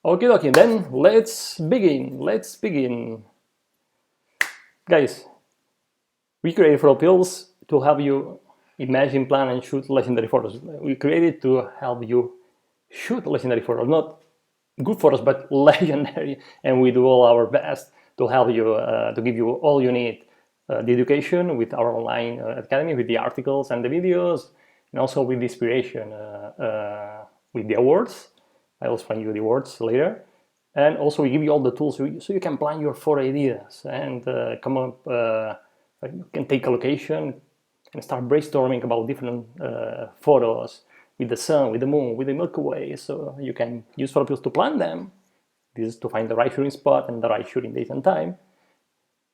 Okay, then let's begin. Guys, we created PhotoPills to help you imagine, plan, and shoot legendary photos. We created to help you shoot legendary photos, not good photos, but legendary. And we do all our best to help you, to give you all you need. The education with our online academy, with the articles and the videos, and also with the inspiration, with the awards. I will explain you the awards later. And also we give you all the tools so you can plan your photo ideas and come up, you can take a location and start brainstorming about different photos with the sun, with the moon, with the Milky Way. So you can use PhotoPills to plan them. This is to find the right shooting spot and the right shooting date and time.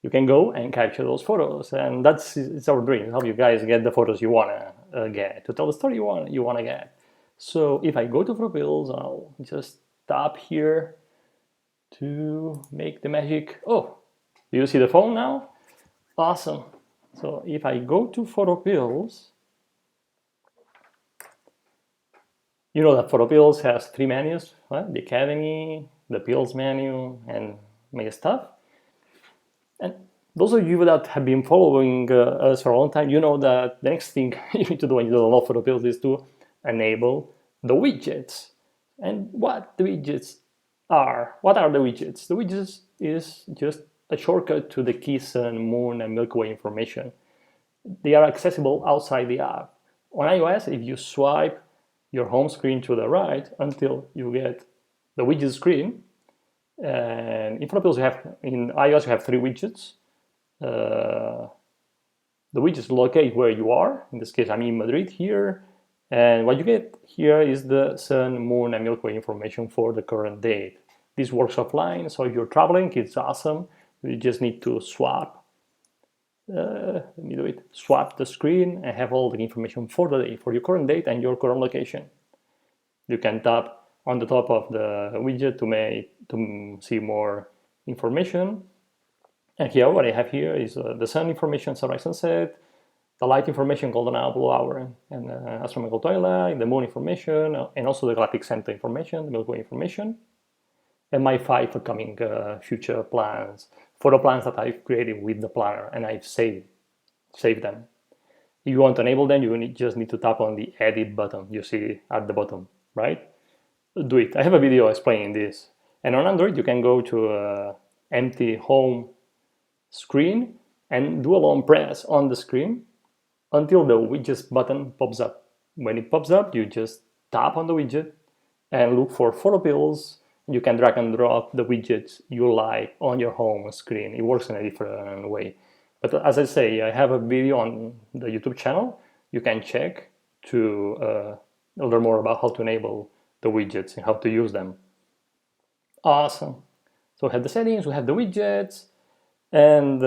You can go and capture those photos, and it's our dream. Help you guys get the photos you wanna get, to tell the story you wanna get. So if I go to PhotoPills, I'll just tap here to make the magic. Oh, do you see the phone now? Awesome. So if I go to PhotoPills, you know that PhotoPills has 3 menus, right? The Academy, the Pills menu, and my stuff. And those of you that have been following us for a long time, you know that the next thing you need to do when you download PhotoPills is to enable the widgets. And what the widgets are? What are the widgets? The widgets is just a shortcut to the key, sun, moon, and Milky Way information. They are accessible outside the app. On iOS, if you swipe your home screen to the right until you get the widget screen, and in PhotoPills in iOS you have 3 widgets. The widgets locate where you are. In this case, I'm in Madrid here. And what you get here is the sun, moon, and Milky Way information for the current date. This works offline, so if you're traveling, it's awesome. You just need to swap. Let me do it. Swap the screen and have all the information for the day, for your current date and your current location. You can tap on the top of the widget to see more information. And here, what I have here is the sun information, sunrise, sunset, the light information, golden hour, blue hour, and astronomical twilight, the moon information, and also the galactic center information, the Milky Way information, and my 5 upcoming future plans, photo plans that I've created with the planner, and I've saved them. If you want to enable them, you just need to tap on the edit button you see at the bottom, right? Do it. I have a video explaining this. And on Android, you can go to empty home screen and do a long press on the screen until the widgets button pops up. When it pops up, you just tap on the widget and look for PhotoPills. You can drag and drop the widgets you like on your home screen. It works in a different way. But as I say, I have a video on the YouTube channel. You can check to learn more about how to enable the widgets and how to use them. Awesome. So we have the settings, we have the widgets, and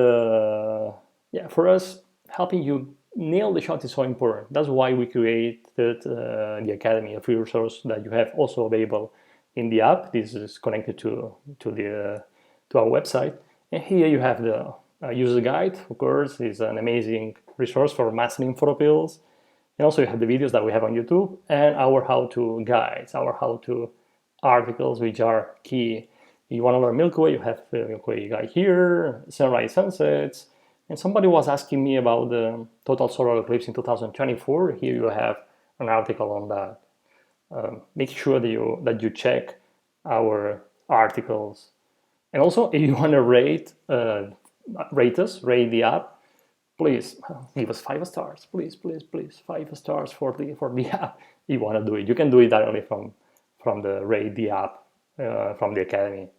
yeah, for us, helping you nail the shot is so important. That's why we created the Academy, a free resource that you have also available in the app. This is connected to our website. And here you have the user guide, of course. It's an amazing resource for mastering PhotoPills. And also you have the videos that we have on YouTube and our how-to guides, our how-to articles, which are key. If you want to learn Milky Way, you have the Milky Way guide here, sunrise, sunsets. And somebody was asking me about the total solar eclipse in 2024. Here you have an article on that. Make sure that you check our articles. And also, if you want to rate the app, please give us 5 stars. Please, 5 stars for the app. If you want to do it, you can do it directly from the rate the app from the Academy.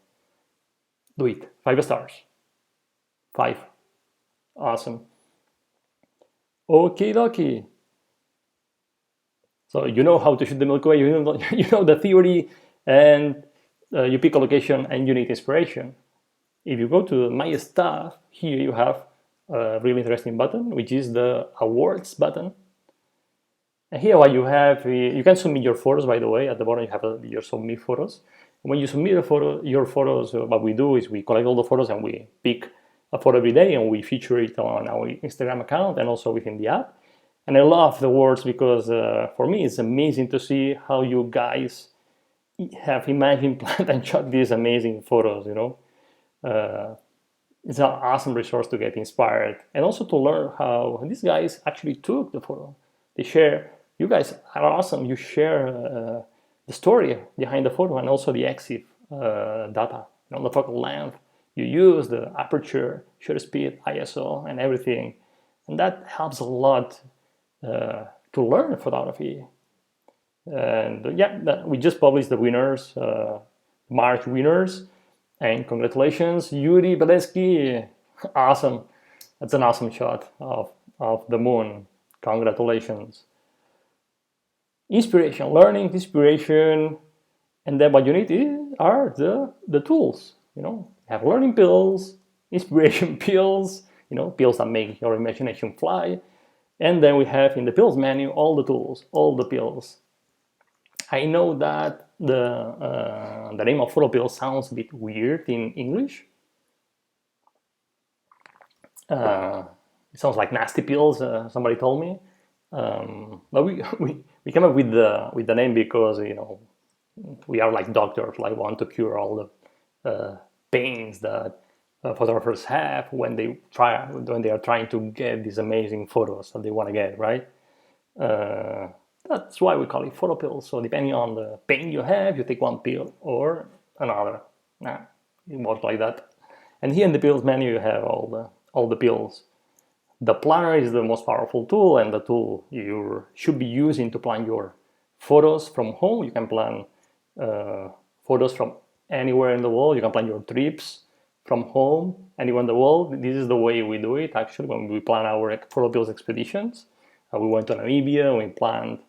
Do it. 5 stars. 5. Awesome. Okie dokie. So you know how to shoot the Milky Way. You know the theory, and you pick a location and you need inspiration. If you go to My Stuff, here you have a really interesting button, which is the Awards button. And here what you have, you can submit your photos, by the way. At the bottom you have your submit photos. When you submit your photos, what we do is we collect all the photos and we pick a photo every day and we feature it on our Instagram account and also within the app. And I love the awards because for me it's amazing to see how you guys have imagined, planned, and shot these amazing photos. It's an awesome resource to get inspired and also to learn how these guys actually took the photo. They share. You guys are awesome. You share the story behind the photo and also the EXIF data, the focal length you use, the aperture, shutter speed, ISO, and everything, and that helps a lot to learn photography. And yeah, we just published the winners, March winners, and congratulations, Yuri Beletsky. Awesome. That's an awesome shot of the moon. Congratulations. Inspiration, learning, inspiration, and then what you need are the tools. Have learning pills, inspiration pills, pills that make your imagination fly. And then we have in the pills menu all the tools, all the pills. I know that the name of PhotoPills sounds a bit weird in English. It sounds like nasty pills, somebody told me. But we came up with the name because we are like doctors, like want to cure all the pains that photographers have when they are trying to get these amazing photos that they want to get, right? That's why we call it PhotoPills. So depending on the pain you have, you take one pill or another. It works like that. And here in the pills menu, you have all the pills. The planner is the most powerful tool, and the tool you should be using to plan your photos from home. You can plan photos from anywhere in the world. You can plan your trips from home, anywhere in the world. This is the way we do it, actually, when we plan our PhotoPills expeditions. We went to Namibia, we planned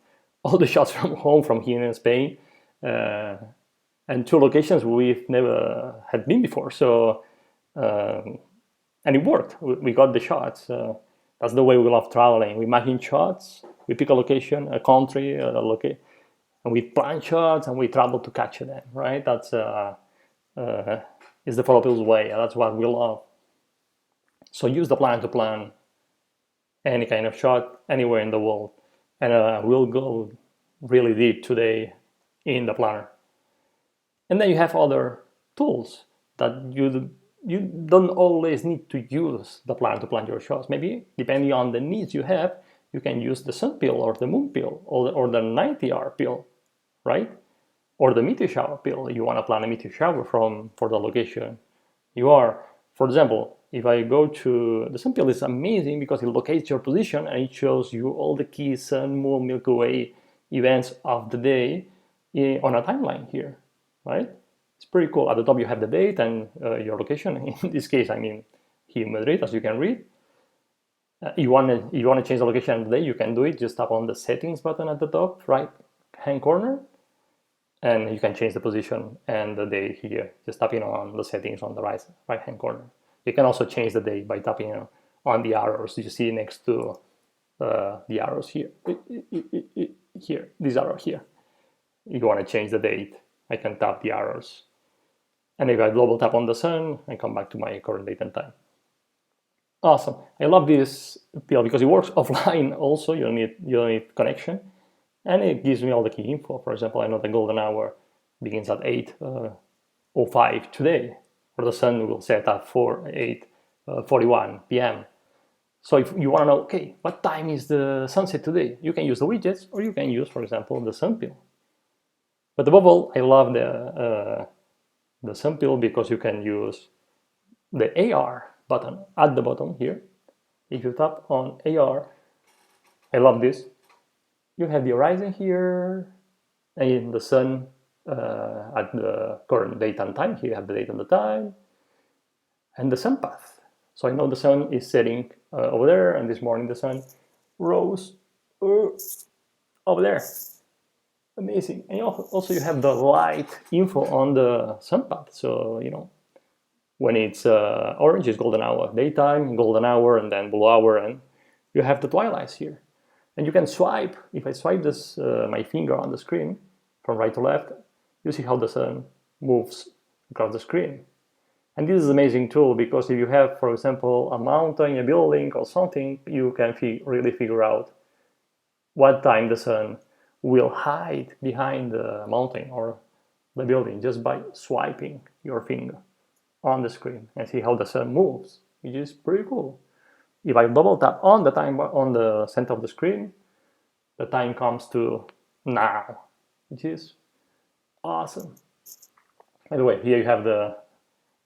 all the shots from home, from here in Spain, and 2 locations we've never had been before. So, and it worked. We got the shots. That's the way we love traveling. We imagine shots, we pick a location, a country, and we plan shots, and we travel to catch them, right? That's is the PhotoPills way. That's what we love. So use the planner to plan any kind of shot anywhere in the world. And we'll go really deep today in the planner. And then you have other tools that you don't always need to use the planner to plan your shots. Maybe depending on the needs you have, you can use the sun pill or the moon pill or the 90-hour pill, right? Or the meteor shower pill. You want to plan a meteor shower for the location you are. For example, if I go to the sun pill, it's amazing because it locates your position and it shows you all the key sun, moon, Milky Way events of the day on a timeline here, right? It's pretty cool. At the top you have the date and your location. In this case, I mean here in Madrid, as you can read. You want to change the location of the day, you can do it. Just tap on the settings button at the top right hand corner, and you can change the position and the day here. Just tapping on the settings on the right hand corner. You can also change the date by tapping on the arrows you see next to the arrows here. Here, this arrow here. If you want to change the date, I can tap the arrows. And if I double tap on the sun, I come back to my current date and time. Awesome. I love this pill because it works offline also. You don't need connection. And it gives me all the key info. For example, I know the golden hour begins at 8:05 today, or the sun will set at 8:41 p.m. So if you want to know, okay, what time is the sunset today? You can use the widgets, or you can use, for example, the sun pill. But above all, I love the sun pill because you can use the AR button at the bottom here. If you tap on AR, I love this. You have the horizon here, and the sun at the current date and time. Here you have the date and the time, and the sun path. So I know the sun is setting over there, and this morning the sun rose over there. Amazing. And also you have the light info on the sun path. So, when it's orange, it's golden hour, daytime, golden hour, and then blue hour, and you have the twilights here. And you can swipe. If I swipe this my finger on the screen from right to left, you see how the sun moves across the screen. And this is an amazing tool because if you have, for example, a mountain, a building, or something, you can really figure out what time the sun will hide behind the mountain or the building just by swiping your finger on the screen and see how the sun moves, which is pretty cool. If I double tap on the time on the center of the screen, the time comes to now, which is awesome. By the way, here you have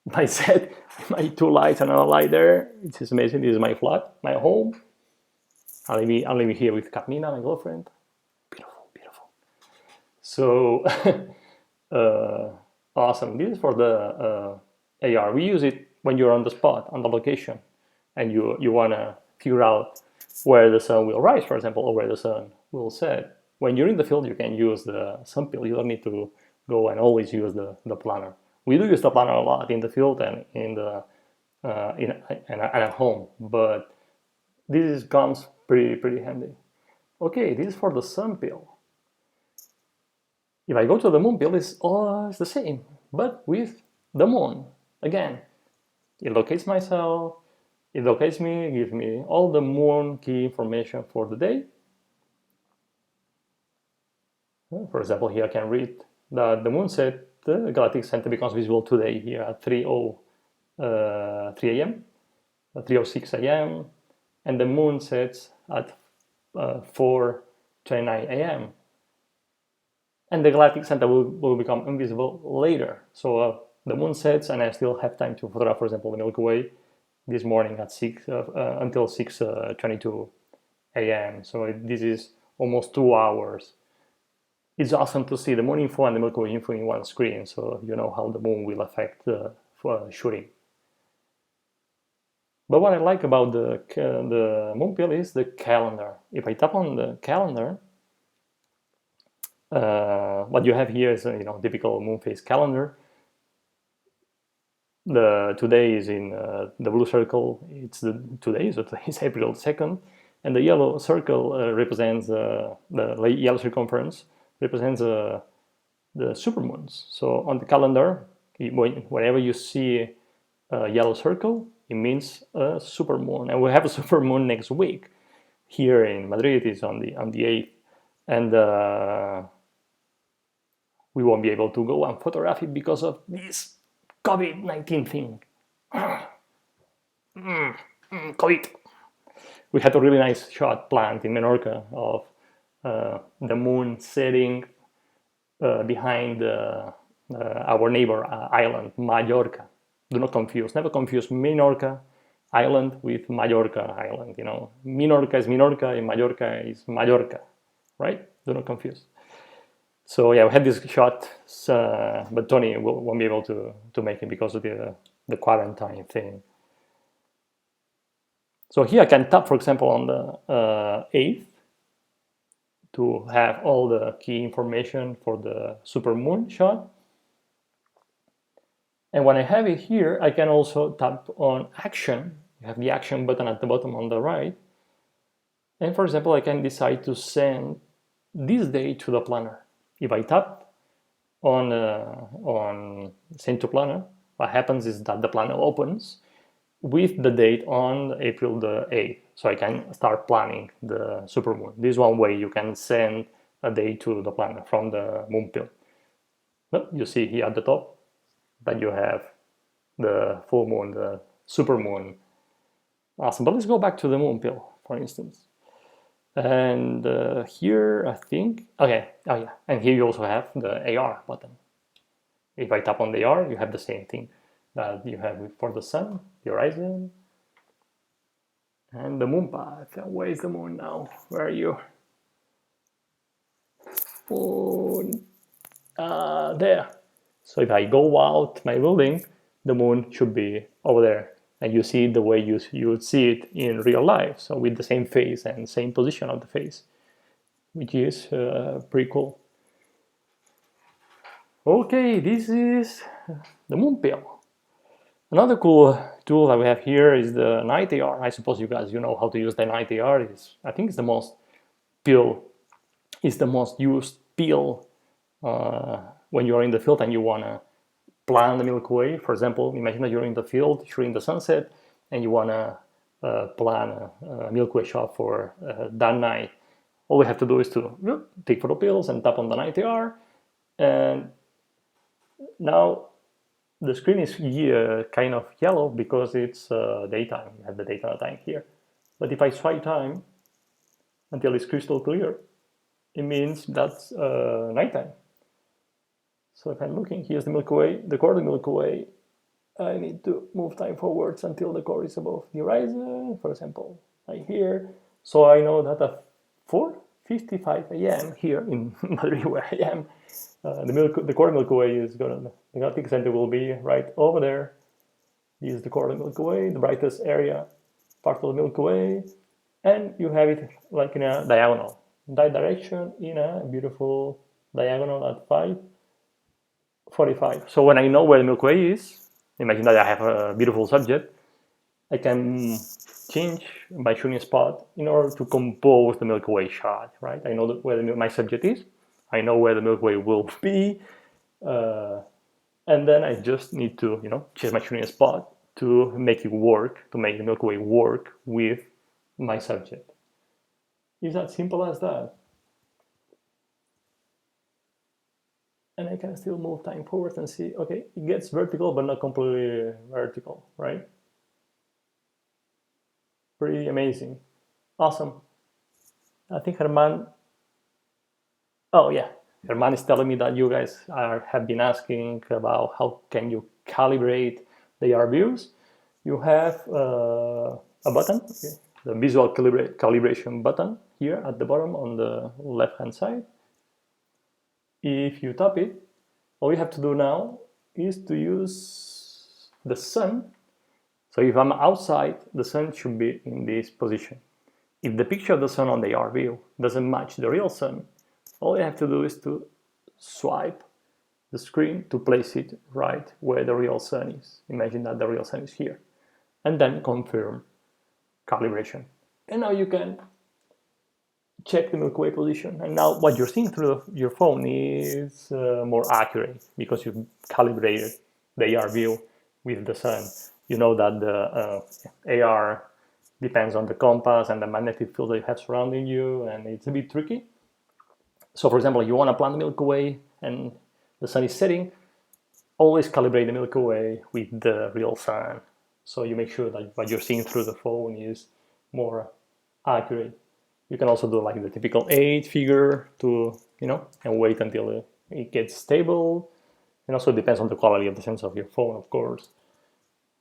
my set, my 2 lights and another light there, which is amazing. This is my flat, my home. I'll leave here with Katnina, my girlfriend. Beautiful, beautiful. So awesome. This is for the AR. We use it when you're on the spot, on the location, and you want to figure out where the sun will rise, for example, or where the sun will set. When you're in the field, you can use the sun pill. You don't need to go and always use the planner. We do use the planner a lot in the field and at home, but this comes pretty handy. Okay, this is for the sun pill. If I go to the moon pill, it's the same, but with the moon. Again, it locates myself, it locates me, it gives me all the moon key information for the day. For example, here I can read that the moon set, the galactic center becomes visible today here at 3:03 a.m., 3:06 a.m., and the moon sets at 4:29 a.m. And the galactic center will become invisible later. So the moon sets, and I still have time to photograph, for example, the Milky Way this morning at until 6:22 a.m. So this is almost 2 hours. It's awesome to see the moon info and the Milky Way info in one screen, so you know how the moon will affect the shooting. But what I like about the moon pill is the calendar. If I tap on the calendar, what you have here is a typical moon phase calendar. Today is in the blue circle. It's today, so today is April 2nd, and the yellow circle represents the yellow circumference represents the supermoons. So on the calendar, whenever you see a yellow circle, it means a supermoon, and we have a supermoon next week. Here in Madrid is on the 8th, and we won't be able to go and photograph it because of this COVID-19 thing. COVID. We had a really nice shot planned in Menorca of the moon setting behind our neighbor island, Mallorca. Do not confuse, never confuse Menorca island with Mallorca island. Minorca is Minorca and Mallorca is Mallorca, right? Do not confuse. So yeah, we had this shot, but Tony won't be able to make it because of the quarantine thing. So here I can tap, for example, on the 8th to have all the key information for the supermoon shot. And when I have it here, I can also tap on action. You have the action button at the bottom on the right. And for example, I can decide to send this day to the planner. If I tap on send to planner, what happens is that the planner opens with the date on April the 8th. So I can start planning the supermoon. This is one way you can send a day to the planner from the moon pill. Well, you see here at the top that you have the full moon, the supermoon. Awesome, but let's go back to the moon pill, for instance. And here I think, okay, oh yeah, and here you also have the AR button. If I tap on the AR, you have the same thing that you have for the sun, the horizon, and the moon path. Where is the moon now? Where are you? Moon, there. So if I go out my building, the moon should be over there. And you see it the way you would see it in real life. So with the same face and same position of the face, which is pretty cool. Okay, this is the moon pill. Another cool tool that we have here is the night AR. I suppose you guys know how to use the night AR. I think it's the most used pill when you're in the field and you want to plan the Milky Way. For example, imagine that you're in the field shooting the sunset and you want to plan a Milky Way shot for that night. All we have to do is to take PhotoPills and tap on the night AR, and Now the screen is kind of yellow because it's daytime. You have the daytime time here. But if I swipe time until it's crystal clear, it means that's nighttime. So if I'm looking, here's the Milky Way, the core of the Milky Way. I need to move time forwards until the core is above the horizon, for example, right here. So I know that at 4:55 a.m. here in Madrid, where I am, the core of the Milky Way is the galactic center will be right over there. This is the core of the Milky Way, the brightest area, part of the Milky Way, and you have it like in a diagonal, that direction in a beautiful diagonal at 5:45. So when I know where the Milky Way is, imagine that I have a beautiful subject, I can change my shooting spot in order to compose the Milky Way shot, right? I know where my subject is, I know where the Milky Way will be, and then I just need to, change my shooting spot to make it work, to make the Milky Way work with my subject. It's as simple as that. And I can still move time forward and see, okay, it gets vertical, but not completely vertical, right? Pretty amazing. Awesome. I think Herman, oh yeah, Herman is telling me that you guys have been asking about how can you calibrate the AR views. You have a button, okay, the visual calibration button here at the bottom on the left-hand side. If you tap it, all you have to do now is to use the sun. So if I'm outside, the sun should be in this position. If the picture of the sun on the AR view doesn't match the real sun, all you have to do is to swipe the screen to place it right where the real sun is. Imagine that the real sun is here. And then confirm calibration. And now you can check the Milky Way position. And now what you're seeing through your phone is more accurate because you calibrated the AR view with the sun. You know that the AR depends on the compass and the magnetic field that you have surrounding you, and it's a bit tricky. So for example, you want to plan the Milky Way and the sun is setting, always calibrate the Milky Way with the real sun. So you make sure that what you're seeing through the phone is more accurate. You can also do like the typical 8 figure to, and wait until it gets stable. And also it depends on the quality of the sensor of your phone, of course.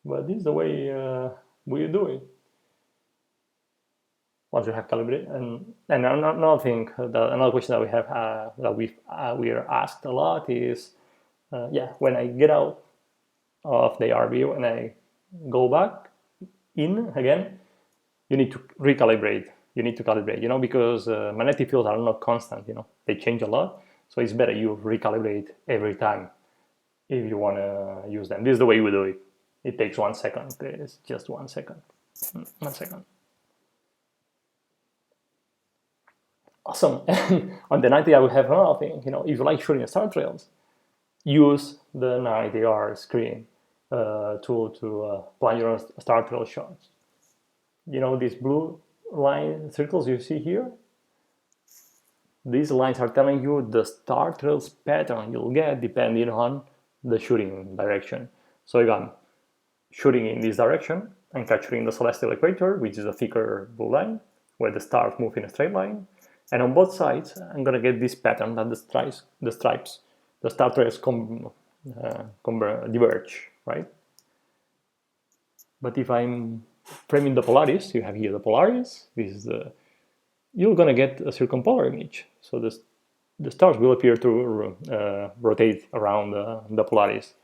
But this is the way we do it. Once you have calibrated, and another thing, another question that we have that we are asked a lot is, when I get out of the AR view and I go back in again, you need to recalibrate. You need to calibrate, because magnetic fields are not constant. They change a lot, so it's better you recalibrate every time if you want to use them. This is the way we do it. It takes 1 second. It's just 1 second. 1 second. Awesome. And on the 90, I will have another thing. If you like shooting star trails, use the 90R screen tool to plan your star trail shots. These blue line circles you see here? These lines are telling you the star trails pattern you'll get depending on the shooting direction. So if I'm shooting in this direction, I'm capturing the celestial equator, which is a thicker blue line, where the stars move in a straight line. And on both sides, I'm going to get this pattern that the star trails diverge, right? But if I'm framing the Polaris, you have here the Polaris, you're going to get a circumpolar image. So the stars will appear to rotate around the Polaris.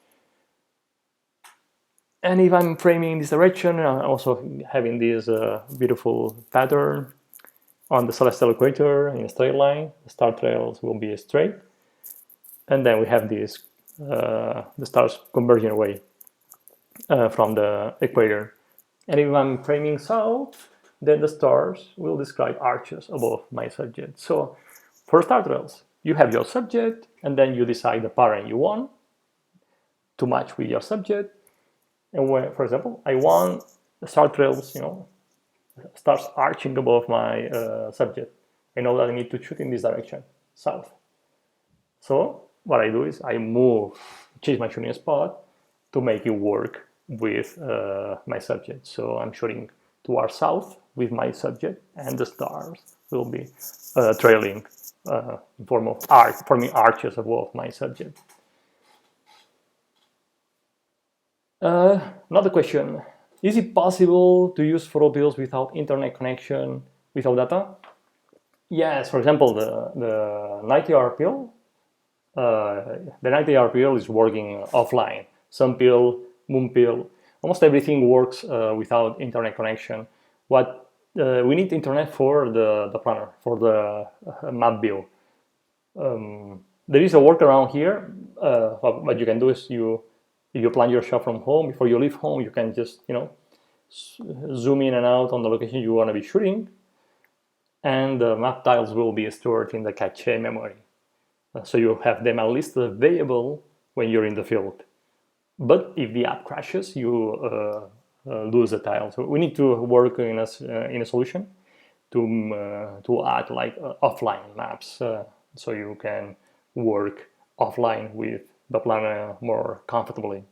And if I'm framing in this direction, I'm also having this beautiful pattern on the celestial equator in a straight line. The star trails will be straight. And then we have this, the stars converging away from the equator. And if I'm framing south, then the stars will describe arches above my subject. So for star trails, you have your subject, and then you decide the pattern you want to match with your subject. And when, for example, I want the star trails, stars arching above my subject. I know that I need to shoot in this direction, south. So what I do is I move change my shooting spot to make it work with my subject. So I'm shooting towards south with my subject, and the stars will be trailing in form of forming arches above my subject. Another question: is it possible to use PhotoPills without internet connection, without data? Yes. For example, the 90-hour pill. The 90-hour pill is working offline. Sun pill, moon pill, almost everything works without internet connection. What we need internet for the planner, for the map view. There is a workaround here. What you can do is if you plan your shot from home, before you leave home, you can just zoom in and out on the location you want to be shooting, and the map tiles will be stored in the cache memory. So you have them at least available when you're in the field. But if the app crashes, you lose the tile. So we need to work in a solution to add like offline maps, so you can work offline with the planner more comfortably.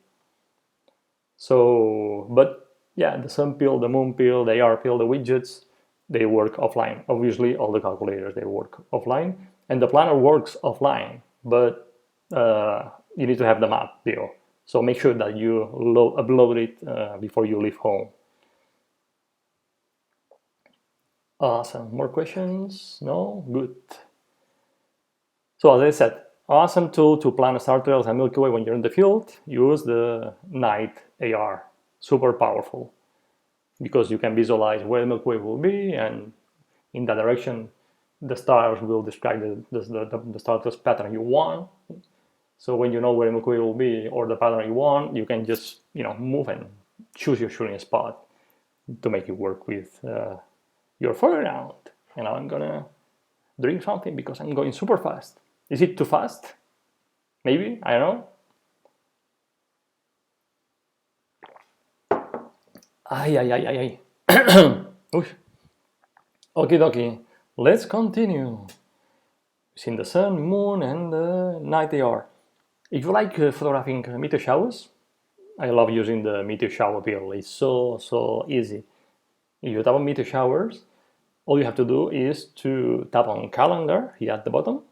So, but yeah, the sun pill, the moon pill, the AR pill, the widgets, they work offline. Obviously, all the calculators, they work offline, and the planner works offline, but you need to have the map view. So make sure that you upload it before you leave home. Awesome. More questions? No? Good. So as I said, awesome tool to plan star trails and Milky Way when you're in the field. Use the night AR. Super powerful, because you can visualize where the Milky Way will be, and in that direction the stars will describe the star trails pattern you want. So when you know where the Milky Way will be or the pattern you want, you can just move and choose your shooting spot to make it work with your foreground. And now I'm gonna drink something because I'm going super fast. Is it too fast? Maybe, I don't know. Ay. Okay, dokie. Let's continue. Seeing the sun, moon, and the night they are. If you like photographing meteor showers, I love using the meteor shower pill. It's so easy. If you tap on meteor showers, all you have to do is to tap on calendar here at the bottom,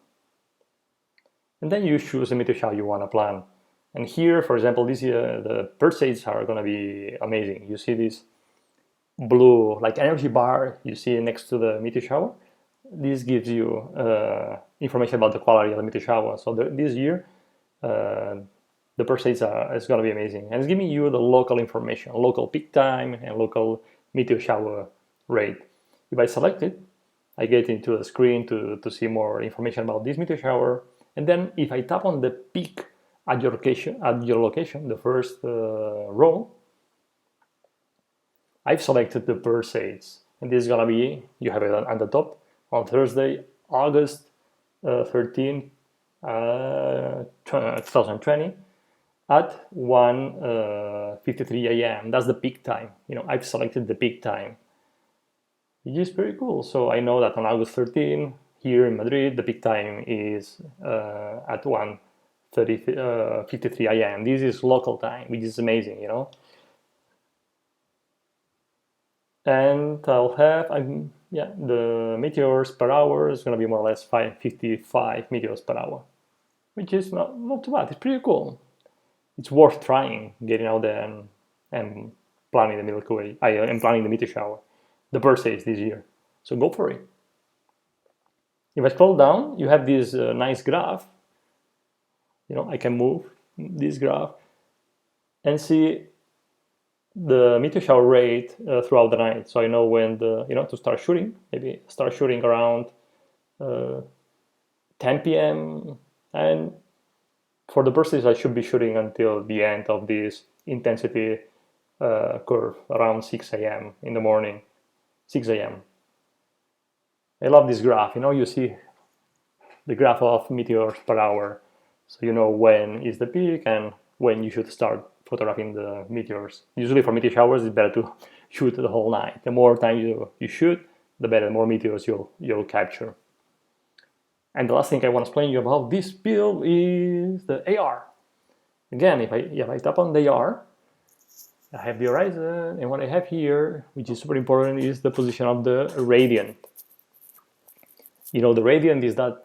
and then you choose the meteor shower you want to plan. And here, for example, this year the purchase are going to be amazing. You see this blue like energy bar you see next to the meteor shower. This gives you information about the quality of the meteor shower. So this year the purchase is going to be amazing, and it's giving you the local information, local peak time and local meteor shower rate. If I select it, I get into the screen to see more information about this meteor shower. And then if I tap on the peak at your location, the first row, I've selected the purchase, and this is gonna be, you have it at the top, on Thursday, August 13, 2020 at 1:53 a.m. That's the peak time. I've selected the peak time, which is pretty cool. So I know that on August 13 here in Madrid, the peak time is at 1:53 a.m. This is local time, which is amazing, And I'll have, the meteors per hour is going to be more or less 555 meteors per hour, which is not too bad. It's pretty cool. It's worth trying, getting out there and planning the Milky Way. I am planning the meteor shower, the birthdays this year. So go for it. If I scroll down, you have this nice graph. I can move this graph and see the meteor shower rate throughout the night. So I know when to start shooting. Maybe start shooting around 10 p.m. and for the birthdays I should be shooting until the end of this intensity curve around 6 a.m. in the morning. 6 a.m. I love this graph. You see the graph of meteors per hour, so you know when is the peak and when you should start photographing the meteors. Usually for meteor showers, it's better to shoot the whole night. The more time you shoot, the better, the more meteors you'll capture. And the last thing I want to explain you about this pill is the AR. Again, if I tap on the AR, I have the horizon, and what I have here, which is super important, is the position of the radiant. You know, the radiant is that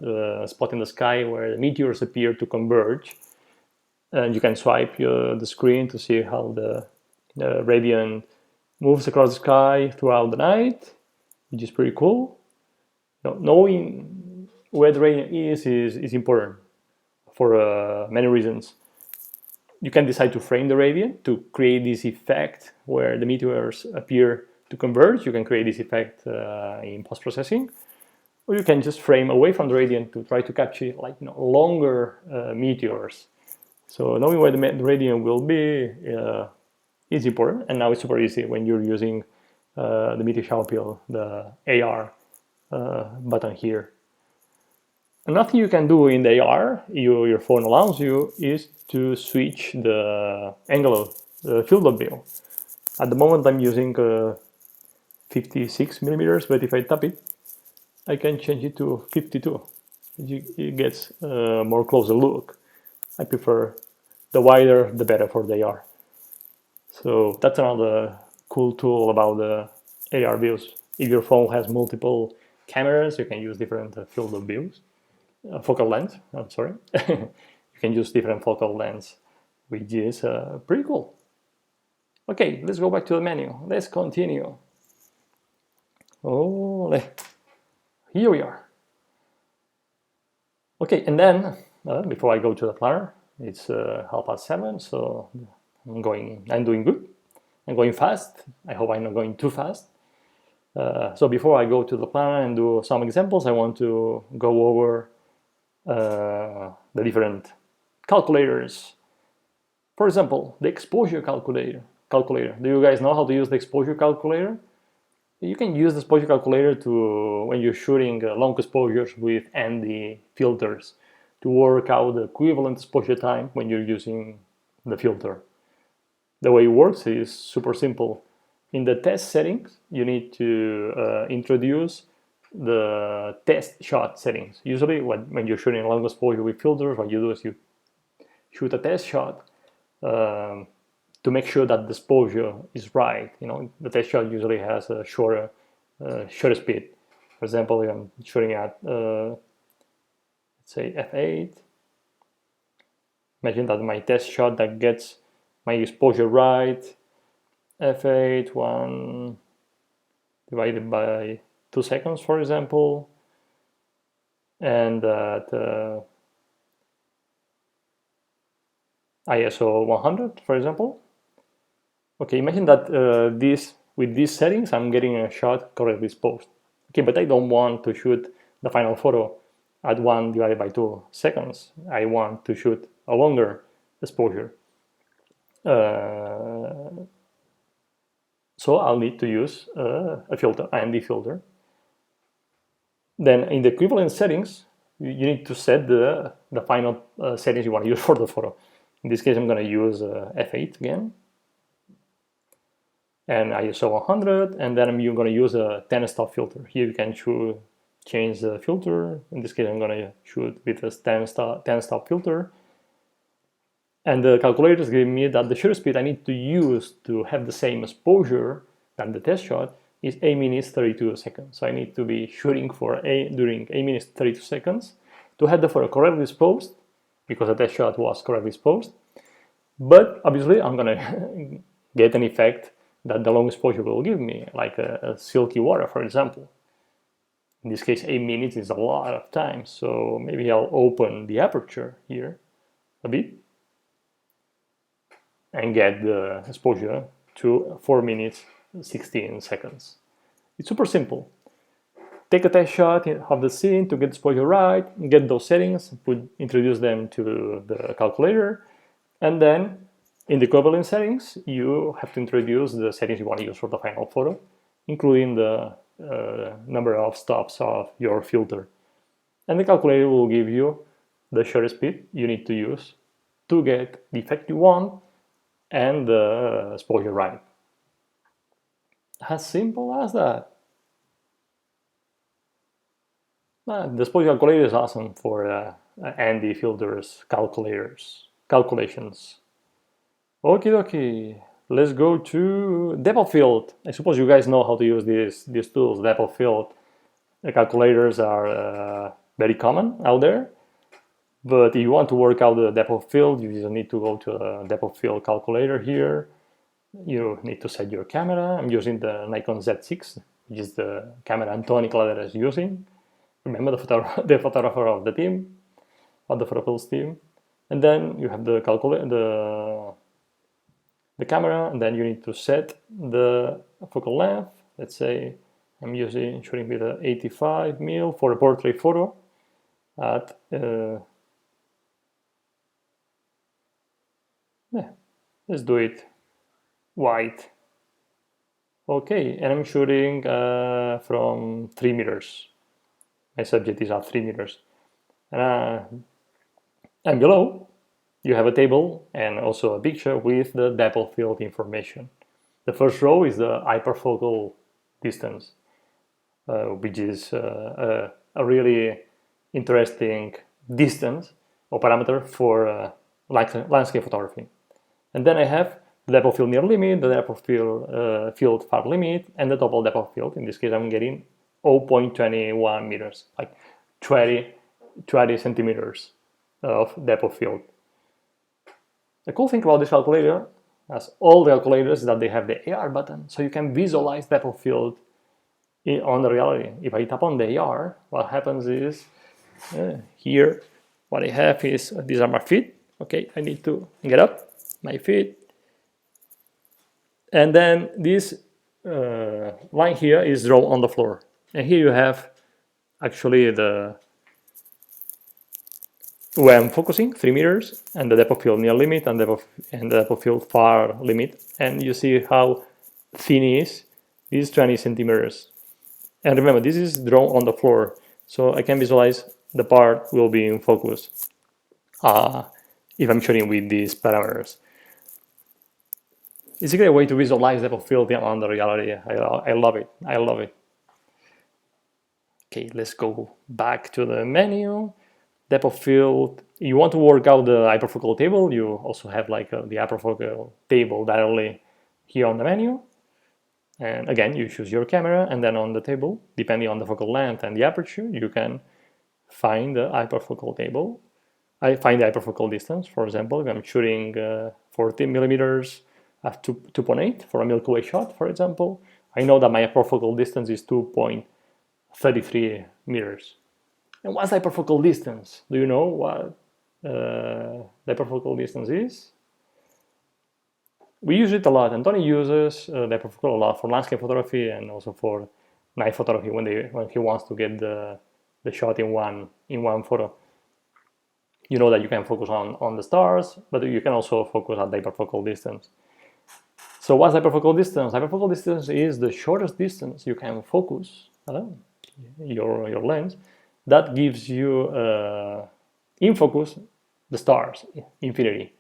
spot in the sky where the meteors appear to converge, and you can swipe the screen to see how the radiant moves across the sky throughout the night, which is pretty cool. You know, knowing where the radiant is important for many reasons. You can decide to frame the radiant to create this effect where the meteors appear to converge. You can create this effect in post-processing, or you can just frame away from the radiant to try to capture longer meteors. So knowing where the radiant will be is important, and now it's super easy when you're using the Meteor Shower Pill, the AR button here. Another thing you can do in the AR, your phone allows you, is to switch the angle of the field of view. At the moment I'm using 56 millimeters, but if I tap it, I can change it to 52. It gets a more closer look. I prefer the wider, the better for the AR. So that's another cool tool about the AR views. If your phone has multiple cameras, you can use different field of views. Focal length, I'm sorry. You can use different focal lengths, which is pretty cool. Okay, let's go back to the menu. Let's continue. Oh, here we are. Okay, and then before I go to the planner, it's 7:30, so I'm doing good. I'm going fast. I hope I'm not going too fast. So before I go to the planner and do some examples, I want to go over the different calculators. For example, the exposure calculator. Do you guys know how to use the exposure calculator? You can use the exposure calculator when you're shooting long exposures with ND filters to work out the equivalent exposure time when you're using the filter. The way it works is super simple. In the test settings, you need to introduce the test shot settings. Usually when you're shooting long exposure with filters, what you do is you shoot a test shot to make sure that the exposure is right. You know, the test shot usually has a shorter shutter speed. For example, if I'm shooting at let's say f8, imagine that my test shot that gets my exposure right, f8, 1 divided by 2 seconds, for example, and at ISO 100, for example. Okay, imagine that with these settings, I'm getting a shot correctly exposed. Okay, but I don't want to shoot the final photo at 1 divided by 2 seconds. I want to shoot a longer exposure. So I'll need to use a filter, ND filter. Then in the equivalent settings, you need to set the final settings you want to use for the photo. In this case, I'm going to use f8 again, and ISO 100, and then I'm going to use a 10-stop filter. Here you can change the filter. In this case, I'm going to shoot with a 10-stop filter. And the calculator is giving me that the shutter speed I need to use to have the same exposure than the test shot is 8 minutes 32 seconds. So I need to be shooting during 8 minutes 32 seconds to have the photo correctly exposed, because the test shot was correctly exposed. But obviously I'm gonna get an effect that the long exposure will give me, like a silky water, for example. In this case, 8 minutes is a lot of time, so maybe I'll open the aperture here a bit and get the exposure to 4 minutes 16 seconds. It's super simple. Take a test shot of the scene to get exposure right, get those settings, introduce them to the calculator, and then in the equivalent settings, you have to introduce the settings you want to use for the final photo, including the number of stops of your filter. And the calculator will give you the shutter speed you need to use to get the effect you want and the exposure right. As simple as that. The exposure calculator is awesome for ND filters calculators. calculations. Okie dokie, let's go to depth of field. I suppose you guys know how to use these tools. Depth of field calculators are very common out there. But if you want to work out the depth of field, you just need to go to the depth of field calculator here. You need to set your camera. I'm using the Nikon Z6, which is the camera Antoni Clader is using. Remember the photographer of the team, of the PhotoPills team. And then you have the camera, and then you need to set the focal length. Let's say I'm shooting with a 85 mil for a portrait photo at let's do it wide. Okay, and I'm shooting from 3 meters. My subject is at 3 meters. And below, you have a table and also a picture with the depth of field information. The first row is the hyperfocal distance, which is a really interesting distance or parameter for landscape photography. And then I have the depth of field near limit, the depth of field far limit, and the total depth of field. In this case, I'm getting 0.21 meters, like 20 centimeters of depth of field. The cool thing about this calculator, as all the calculators, is that they have the AR button, so you can visualize depth of field on the reality. If I tap on the AR, what happens is here, what I have is these are my feet. Okay, I need to get up my feet, and then this line here is drawn on the floor, and here you have actually where I'm focusing 3 meters and the depth of field near limit and the depth of field far limit, and you see how thin it is. This is 20 centimeters, and remember this is drawn on the floor, so I can visualize the part will be in focus if I'm shooting with these parameters. It's a great way to visualize depth of field on the reality. I love it. I love it. Okay, let's go back to the menu. Depth of field. You want to work out the hyperfocal table. You also have like the hyperfocal table directly here on the menu. And again, you choose your camera, and then on the table, depending on the focal length and the aperture, you can find the hyperfocal table. I find the hyperfocal distance. For example, if I'm shooting 14 millimeters at 2.8 for a Milky Way shot, for example, I know that my hyperfocal distance is 2.33 meters. And what's hyperfocal distance? Do you know what the hyperfocal distance is? We use it a lot. Antoni uses the hyperfocal a lot for landscape photography and also for night photography when he wants to get the shot in one photo. You know that you can focus on the stars, but you can also focus at the hyperfocal distance. So what's hyperfocal distance? Hyperfocal distance is the shortest distance you can focus your lens that gives you in focus the stars, infinity.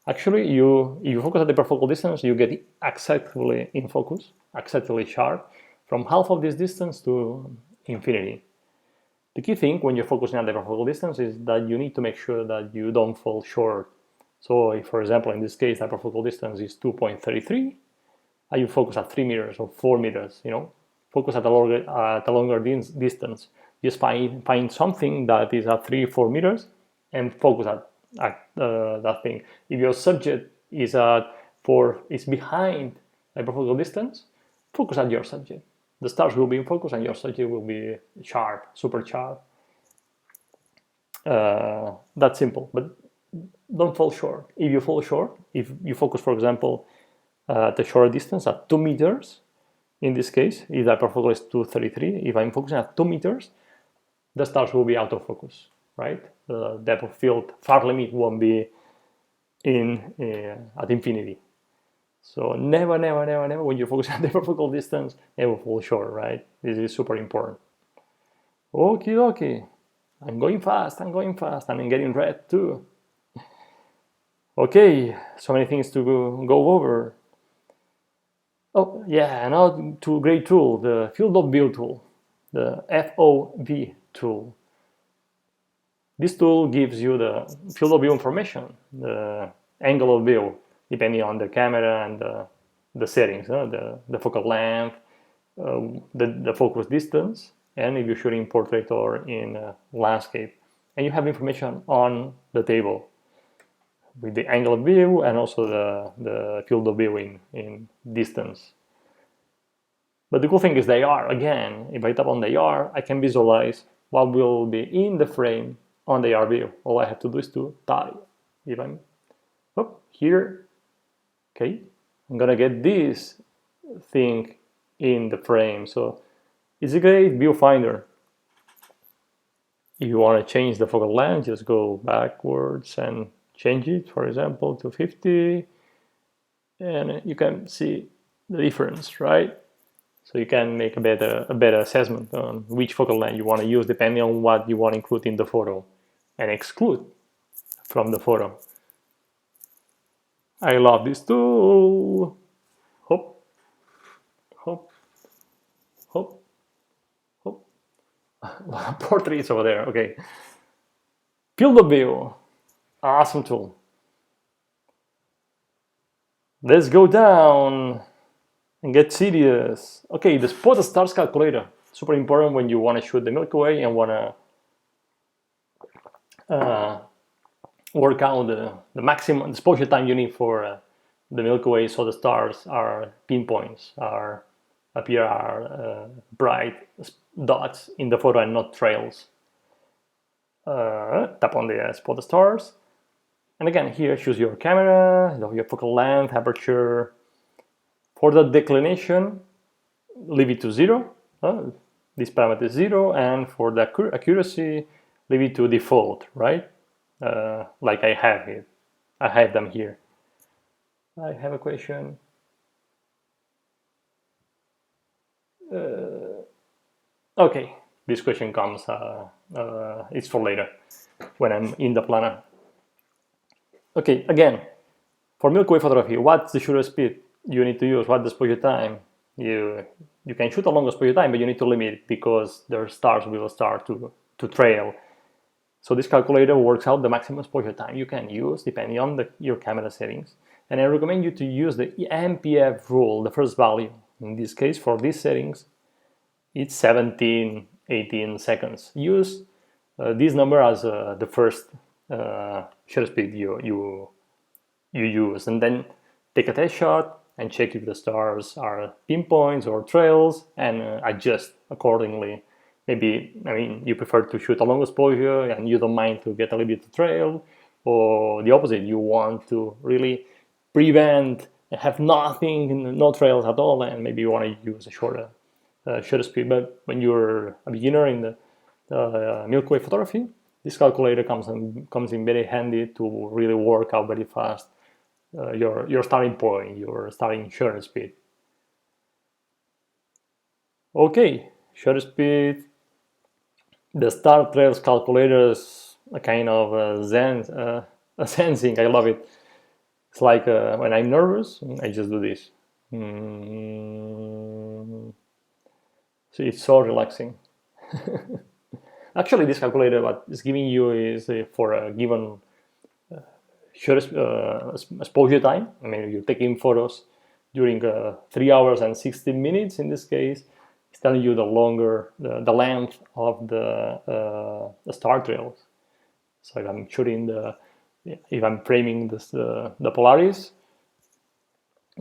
Actually, if you focus at the hyperfocal distance, you get exactly in focus, exactly sharp, from half of this distance to infinity. The key thing when you're focusing at the hyperfocal distance is that you need to make sure that you don't fall short. So if, for example, in this case, hyperfocal distance is 2.33, and you focus at 3 meters or 4 meters, focus at a longer distance. Just find something that is at 3-4 meters and focus at that thing. If your subject is behind hyperfocal distance, focus at your subject. The stars will be in focus and your subject will be sharp, super sharp. That's simple, but don't fall short. If you fall short, if you focus, for example, at a short distance at 2 meters, in this case, if the hyperfocal is 233, if I'm focusing at 2 meters, the stars will be out of focus, right? The depth of field far limit won't be at infinity. So never, when you focus at the hyperfocal distance, never fall short, right? This is super important. Okie dokie. I'm going fast, and I'm getting red too. Okay, so many things to go over. Oh yeah, another great tool, the field of view tool, the FOV tool. This tool gives you the field of view information, the angle of view, depending on the camera and the settings, the focal length, the focus distance, and if you're shooting portrait or in landscape. And you have information on the table with the angle of view and also the field of view in distance. But the cool thing is the AR, again, if I tap on the AR, I can visualize what will be in the frame on the AR view. All I have to do is to tap. If I'm here, okay, I'm gonna get this thing in the frame. So it's a great viewfinder. If you want to change the focal length, just go backwards and change it, for example, to 50, and you can see the difference, right? So you can make a better assessment on which focal length you want to use depending on what you want to include in the photo and exclude from the photo. I love this tool. Hop, hop, hop, hop. Portraits over there. Okay. Field of view. Awesome tool. Let's go down and get serious. Okay, the spot stars calculator. Super important when you want to shoot the Milky Way and want to work out the maximum exposure time you need for the Milky Way, so the stars are pinpoints, appear bright dots in the photo and not trails. Tap on the spot the stars, and again here choose your camera, your focal length, aperture. For the declination, leave it to 0. This parameter is 0, and for the accuracy, leave it to default, right? Like I have it. I have them here. I have a question. Okay, this question comes, it's for later, when I'm in the planner. Okay, again, for Milky Way photography, what's the shutter speed you need to use? What's the exposure time? You can shoot a long exposure time, but you need to limit it because the stars will start to trail. So this calculator works out the maximum exposure time you can use depending on your camera settings. And I recommend you to use the MPF rule, the first value. In this case, for these settings, it's 17, 18 seconds. Use this number as the first shutter speed you use, and then take a test shot and check if the stars are pinpoints or trails and adjust accordingly. Maybe, you prefer to shoot a long exposure and you don't mind to get a little bit of trail, or the opposite, you want to really prevent and have nothing, no trails at all, and maybe you want to use a shorter shutter speed. But when you're a beginner in the Milky Way photography, this calculator comes in very handy to really work out very fast your starting point, your starting shutter speed. Okay, shutter speed. The star trails calculator is a kind of a sensing. I love it. It's like when I'm nervous, I just do this. So it's so relaxing. Actually, this calculator, what it's giving you is for a given exposure time. You're taking photos during 3 hours and 16 minutes in this case. It's telling you the length of the star trails. So if I'm shooting if I'm framing the Polaris,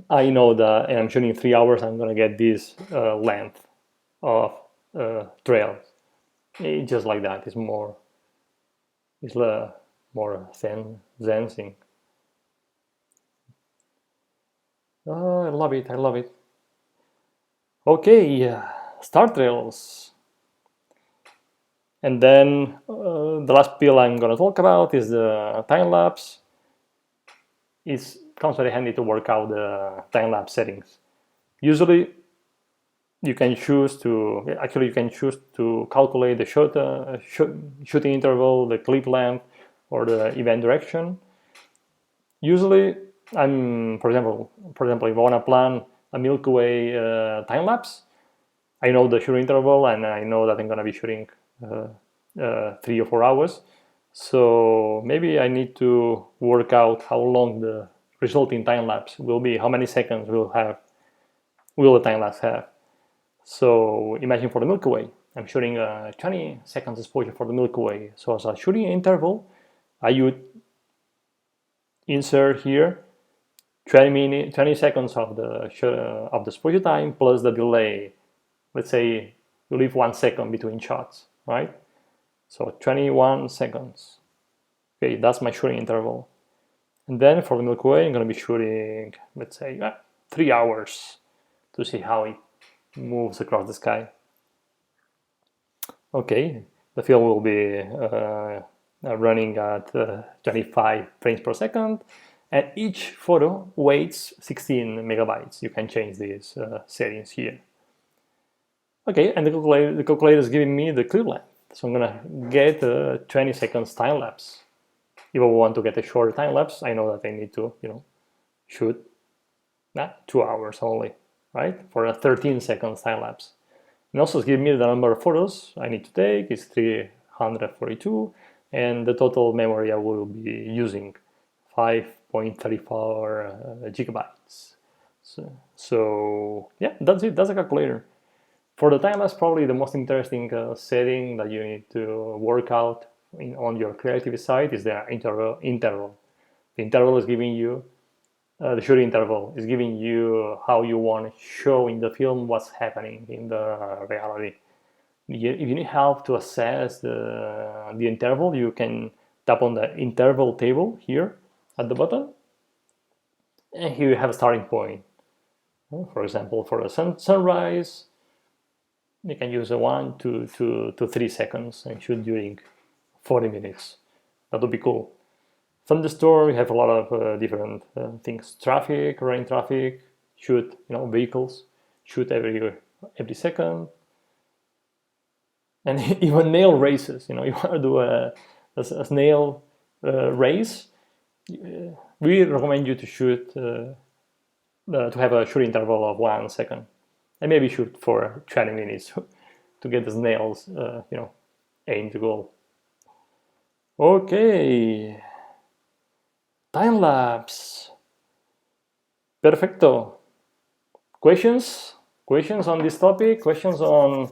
I know that, and I'm shooting 3 hours, I'm gonna get this length of trails. It's just like that. It's more sensing. Oh, I love it. I love it. Okay, star trails. And then the last pill I'm going to talk about is the time lapse. It comes very handy to work out the time lapse settings. Usually, you can choose to calculate the shooting interval, the clip length, or the event direction. Usually, for example, if I want to plan a Milky Way time lapse, I know the shooting interval and I know that I'm going to be shooting 3 or 4 hours. So maybe I need to work out how long the resulting time lapse will be, how many seconds will the time lapse have. So imagine for the Milky Way, I'm shooting a 20 seconds exposure for the Milky Way. So as a shooting interval, I would insert here 20 seconds of the exposure time plus the delay. Let's say you leave 1 second between shots, right? So 21 seconds. Okay, that's my shooting interval. And then for the Milky Way, I'm going to be shooting, let's say, 3 hours to see how it moves across the sky. Okay, the film will be running at 25 frames per second, and each photo weighs 16 megabytes. You can change these settings here. Okay, and the calculator is giving me the clip length. So I'm gonna get a 20 seconds time lapse. If I want to get a shorter time lapse, I know that I need to, shoot 2 hours only, right? For a 13 seconds time lapse. And also it's giving me the number of photos I need to take is 342, and the total memory I will be using 5.34 gigabytes. So yeah, that's it. That's a calculator. For the time lapse, probably the most interesting setting that you need to work out on your creative side is the interval. The interval is giving you the shooting interval is giving you how you want to show in the film what's happening in the reality. If you need help to assess the interval, you can tap on the interval table here at the bottom, and here you have a starting point. For example, for a sunrise, you can use a 1 to 3 seconds and shoot during 40 minutes. That would be cool. Thunderstorm, you have a lot of different things. Traffic, rain traffic, shoot, vehicles, shoot every second. And even nail races, you want to do a snail race, we recommend you to shoot, to have a shooting interval of 1 second. And maybe shoot for 20 minutes to get the snails, aim to goal. Okay. Time lapse. Perfecto. Questions on this topic? Questions on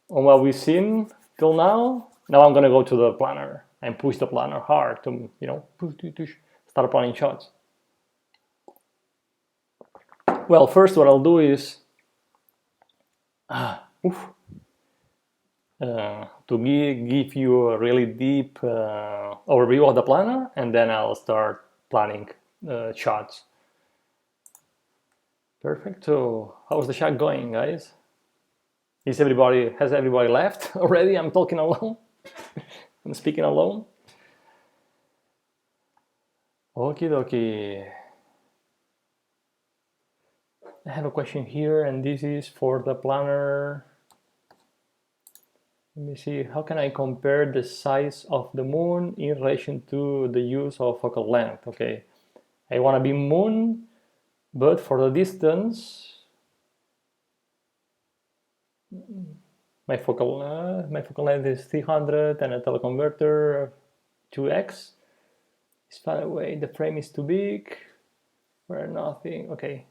what we've seen till now? Now I'm gonna go to the planner and push the planner hard to start planning shots. Well, first what I'll do is to give you a really deep overview of the planner, and then I'll start planning shots. Perfecto. How's the shot going, guys? Has everybody left already? I'm talking alone. I'm speaking alone. Okie dokie. I have a question here, and this is for the planner. Let me see, how can I compare the size of the moon in relation to the use of focal length? Okay, I want to be moon, but for the distance, my focal length is 300 and a teleconverter 2x is far away. The frame is too big. We're nothing. Okay,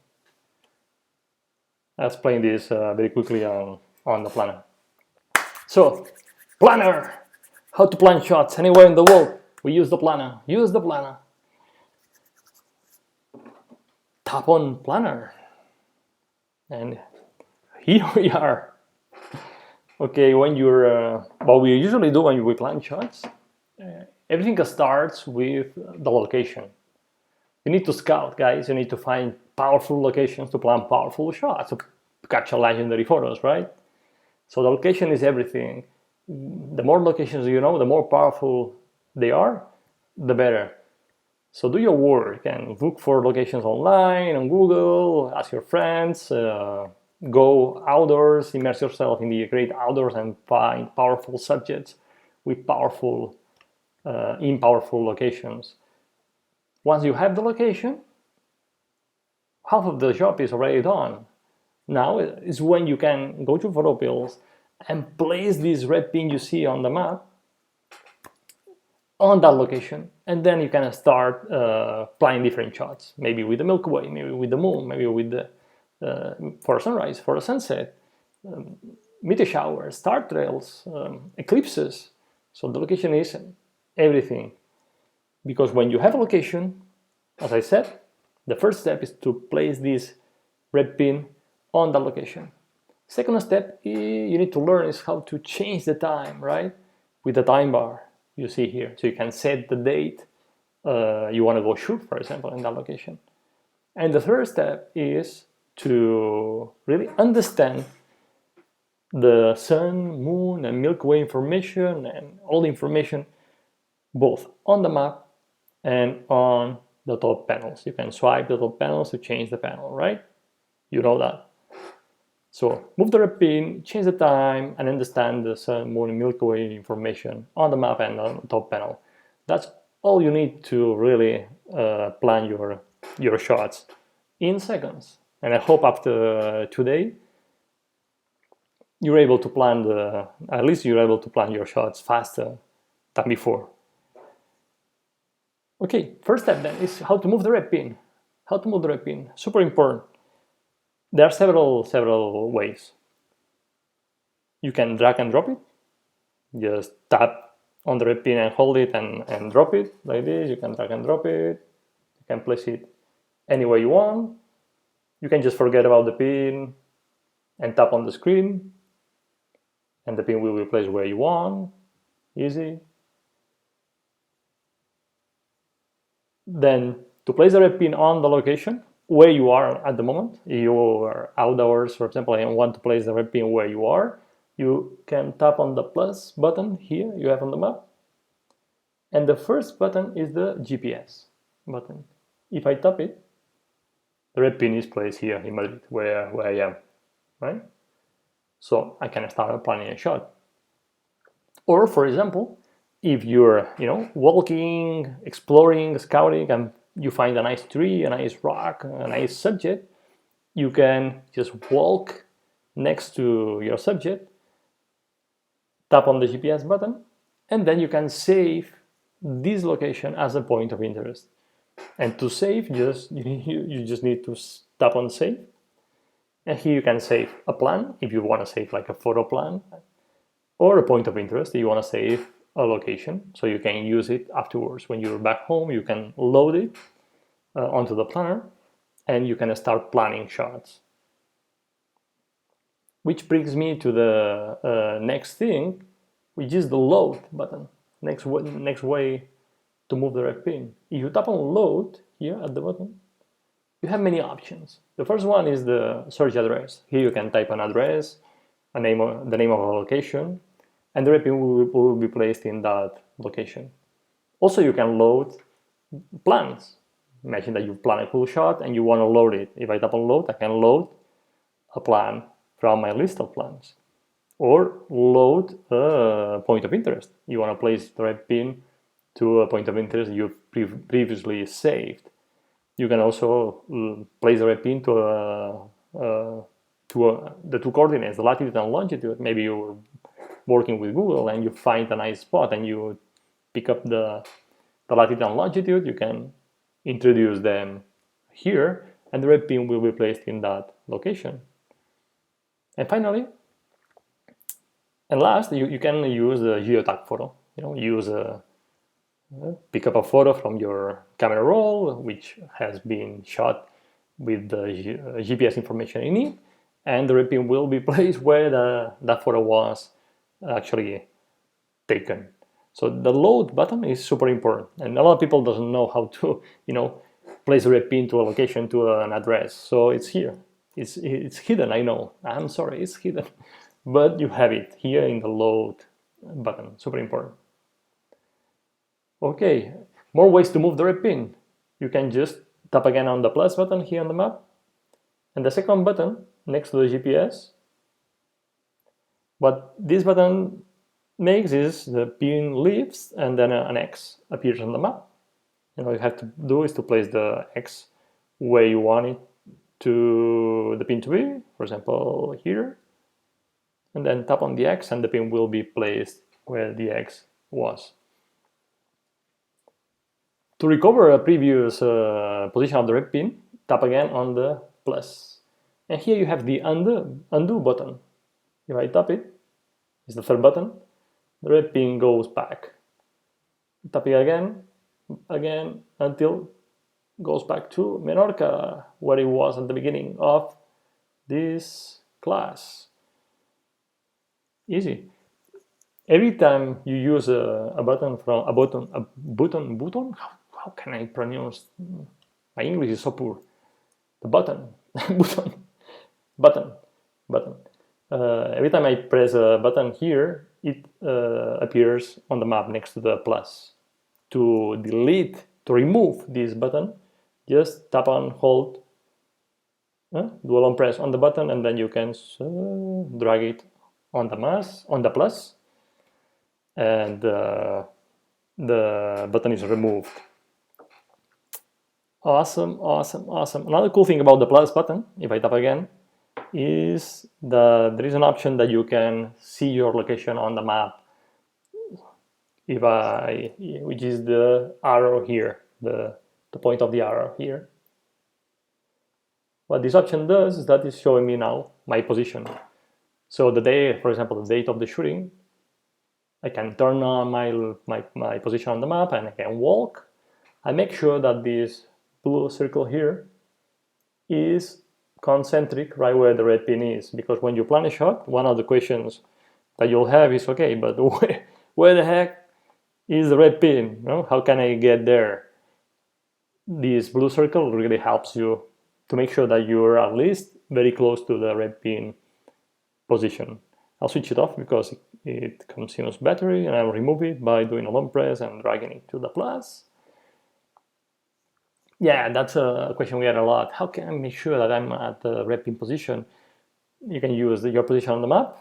I'll explain this very quickly on the planner. So, planner, how to plan shots anywhere in the world. We use the planner. Use the planner. Tap on planner, and here we are. Okay, when you're what we usually do when we plan shots, everything starts with the location. You need to scout, guys. You need to find powerful locations to plan powerful shots, to capture legendary photos, right? So the location is everything. The more locations you know, the more powerful they are, the better. So do your work and look for locations online, on Google, ask your friends, go outdoors, immerse yourself in the great outdoors and find powerful subjects with powerful locations. Once you have the location, half of the job is already done. Now is when you can go to PhotoPills and place this red pin you see on the map on that location, and then you can start planning different shots, maybe with the Milky Way, maybe with the moon, maybe with the for a sunrise, for a sunset, meteor showers, star trails, eclipses. So the location is everything, because when you have a location, as I said, the first step is to place this red pin on that location. Second step you need to learn is how to change the time, right? With the time bar you see here. So you can set the date you want to go shoot, for example, in that location. And the third step is to really understand the sun, moon, and Milky Way information and all the information both on the map and on the top panels. You can swipe the top panels to change the panel, right? You know that. So move the red pin, change the time, and understand the sun, moon, and Milky Way information on the map and on the top panel. That's all you need to really plan your shots in seconds. And I hope after today you're able to plan at least you're able to plan your shots faster than before. Okay, first step then is how to move the red pin. How to move the red pin, super important. There are several ways. You can drag and drop it. Just tap on the red pin and hold it and drop it like this. You can drag and drop it. You can place it anywhere you want. You can just forget about the pin and tap on the screen, and the pin will be placed where you want. Easy. Then to place the red pin on the location where you are at the moment, you are outdoors, for example, and want to place the red pin where you are, you can tap on the plus button here you have on the map. And the first button is the GPS button. If I tap it, the red pin is placed here in Madrid, where I am, right? So I can start planning a shot. Or, for example, if you're walking, exploring, scouting, and you find a nice tree, a nice rock, a nice subject, you can just walk next to your subject, tap on the GPS button, and then you can save this location as a point of interest. And to save, you just need to tap on save. And here you can save a plan, if you want to save like a photo plan, or a point of interest if you want to save a location, so you can use it afterwards. When you're back home, you can load it onto the planner, and you can start planning shots. Which brings me to the next thing, which is the load button. Next way to move the red pin. If you tap on load here at the bottom, you have many options. The first one is the search address. Here you can type an address, the name of a location, and the red pin will be placed in that location. Also, you can load plans. Imagine that you plan a cool shot and you want to load it. If I tap on load, I can load a plan from my list of plans. Or load a point of interest. You want to place the red pin to a point of interest you've previously saved. You can also place the red pin to the two coordinates, the latitude and longitude. Maybe you're working with Google and you find a nice spot and you pick up the latitude and longitude. You can introduce them here, and the red pin will be placed in that location. And finally, and last, you can use a geotag photo. Pick up a photo from your camera roll, which has been shot with the GPS information in it, and the red pin will be placed where that photo was actually taken. So the load button is super important, and a lot of people doesn't know how to, place a red pin to a location, to an address. So it's here. It's hidden. I know. I'm sorry, it's hidden, but you have it here in the load button. Super important. Okay, more ways to move the red pin. You can just tap again on the plus button here on the map, and the second button next to the GPS. What this button makes is the pin lifts and then an X appears on the map. And all you have to do is to place the X where you want it the pin to be, for example here, and then tap on the X and the pin will be placed where the X was. To recover a previous position of the red pin, tap again on the plus. And here you have the undo button. If I tap it, it's the third button, the red pin goes back. Tap it again, until it goes back to Menorca, where it was at the beginning of this class. Easy. Every time you use a button from a button, how can I pronounce? My English is so poor. The button, button. Every time I press a button here, it appears on the map next to the plus. To remove this button, just tap and hold, do a long press on the button, and then you can drag it on the plus, and the button is removed. Awesome. Another cool thing about the plus button, if I tap again, is that there is an option that you can see your location on the map, which is the arrow here, the point of the arrow here. What this option does is that it's showing me now my position. So the day, for example, the date of the shooting, I can turn on my position on the map and I can walk. I make sure that this blue circle here is concentric right where the red pin is, because when you plan a shot, one of the questions that you'll have is, okay, but where the heck is the red pin? How can I get there? This blue circle really helps you to make sure that you're at least very close to the red pin position. I'll switch it off because it consumes battery, and I'll remove it by doing a long press and dragging it to the plus. Yeah, that's a question we had a lot. How can I make sure that I'm at the red pin position? You can use your position on the map,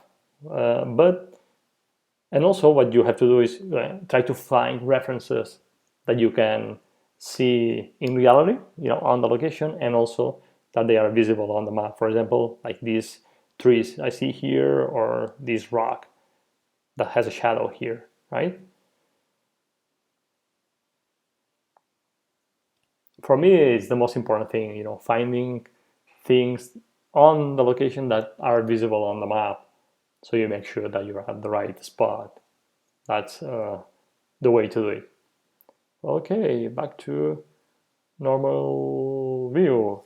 and also what you have to do is try to find references that you can see in reality, on the location, and also that they are visible on the map. For example, like these trees I see here, or this rock that has a shadow here, right? For me, it's the most important thing, finding things on the location that are visible on the map, so you make sure that you're at the right spot. That's the way to do it. Okay, back to normal view.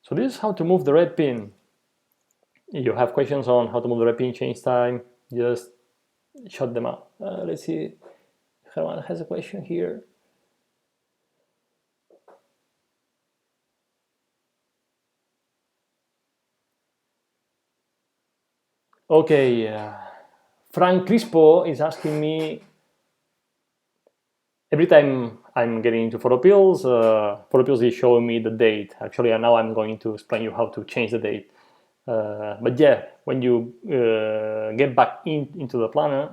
So this is how to move the red pin. If you have questions on how to move the red pin, change time, just shut them out. Let's see, Herman has a question here. Okay, Frank Crispo is asking me, every time I'm getting into PhotoPills, PhotoPills is showing me the date. Actually, now I'm going to explain you how to change the date. But yeah, when you get back into the planner,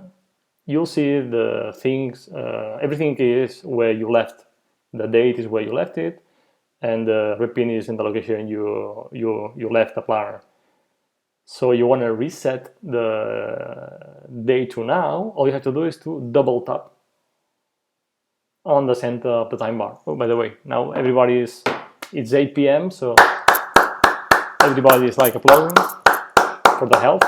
you'll see the things, everything is where you left. The date is where you left it, and the red pin is in the location you left the planner. So you want to reset the day to now, all you have to do is to double tap on the center of the time bar. Oh, by the way, now it's 8 p.m, so everybody is like applauding for the help.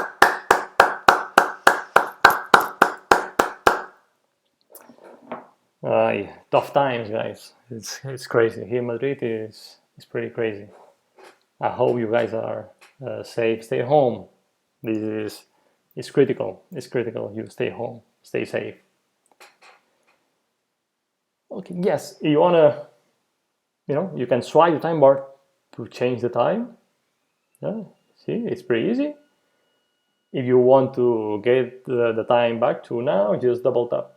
Yeah, tough times, guys. It's crazy. Here in Madrid is pretty crazy. I hope you guys are safe. Stay home. It's critical. It's critical. You stay home. Stay safe. Okay. Yes, you wanna, you can swipe the time bar to change the time. Yeah. See, it's pretty easy. If you want to get the time back to now, just double tap.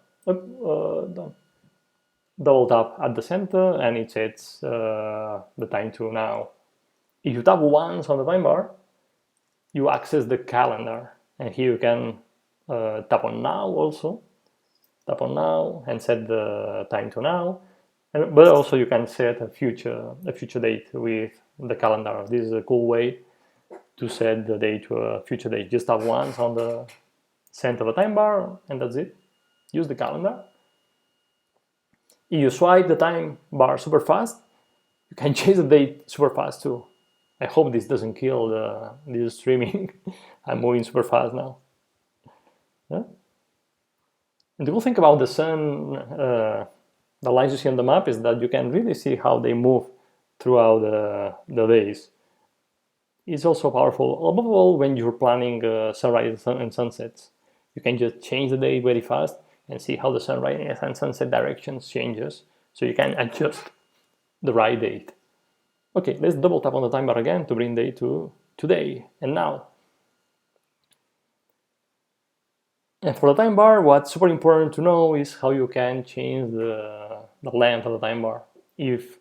Double tap at the center, and it sets the time to now. If you tap once on the time bar, you access the calendar, and here you can tap on now also. Tap on now and set the time to now, but also you can set a future date with the calendar. This is a cool way to set the date to a future date. Just tap once on the center of the time bar, and that's it. Use the calendar. If you swipe the time bar super fast, you can change the date super fast too. I hope this doesn't kill this streaming. I'm moving super fast now. Yeah? And the cool thing about the sun, the lines you see on the map, is that you can really see how they move throughout the days. It's also powerful, above all when you're planning sunrise and sunsets. You can just change the date very fast and see how the sunrise and sunset directions changes, so you can adjust the right date. Okay, let's double tap on the time bar again to bring day to today and now. And for the time bar, what's super important to know is how you can change the length of the time bar. If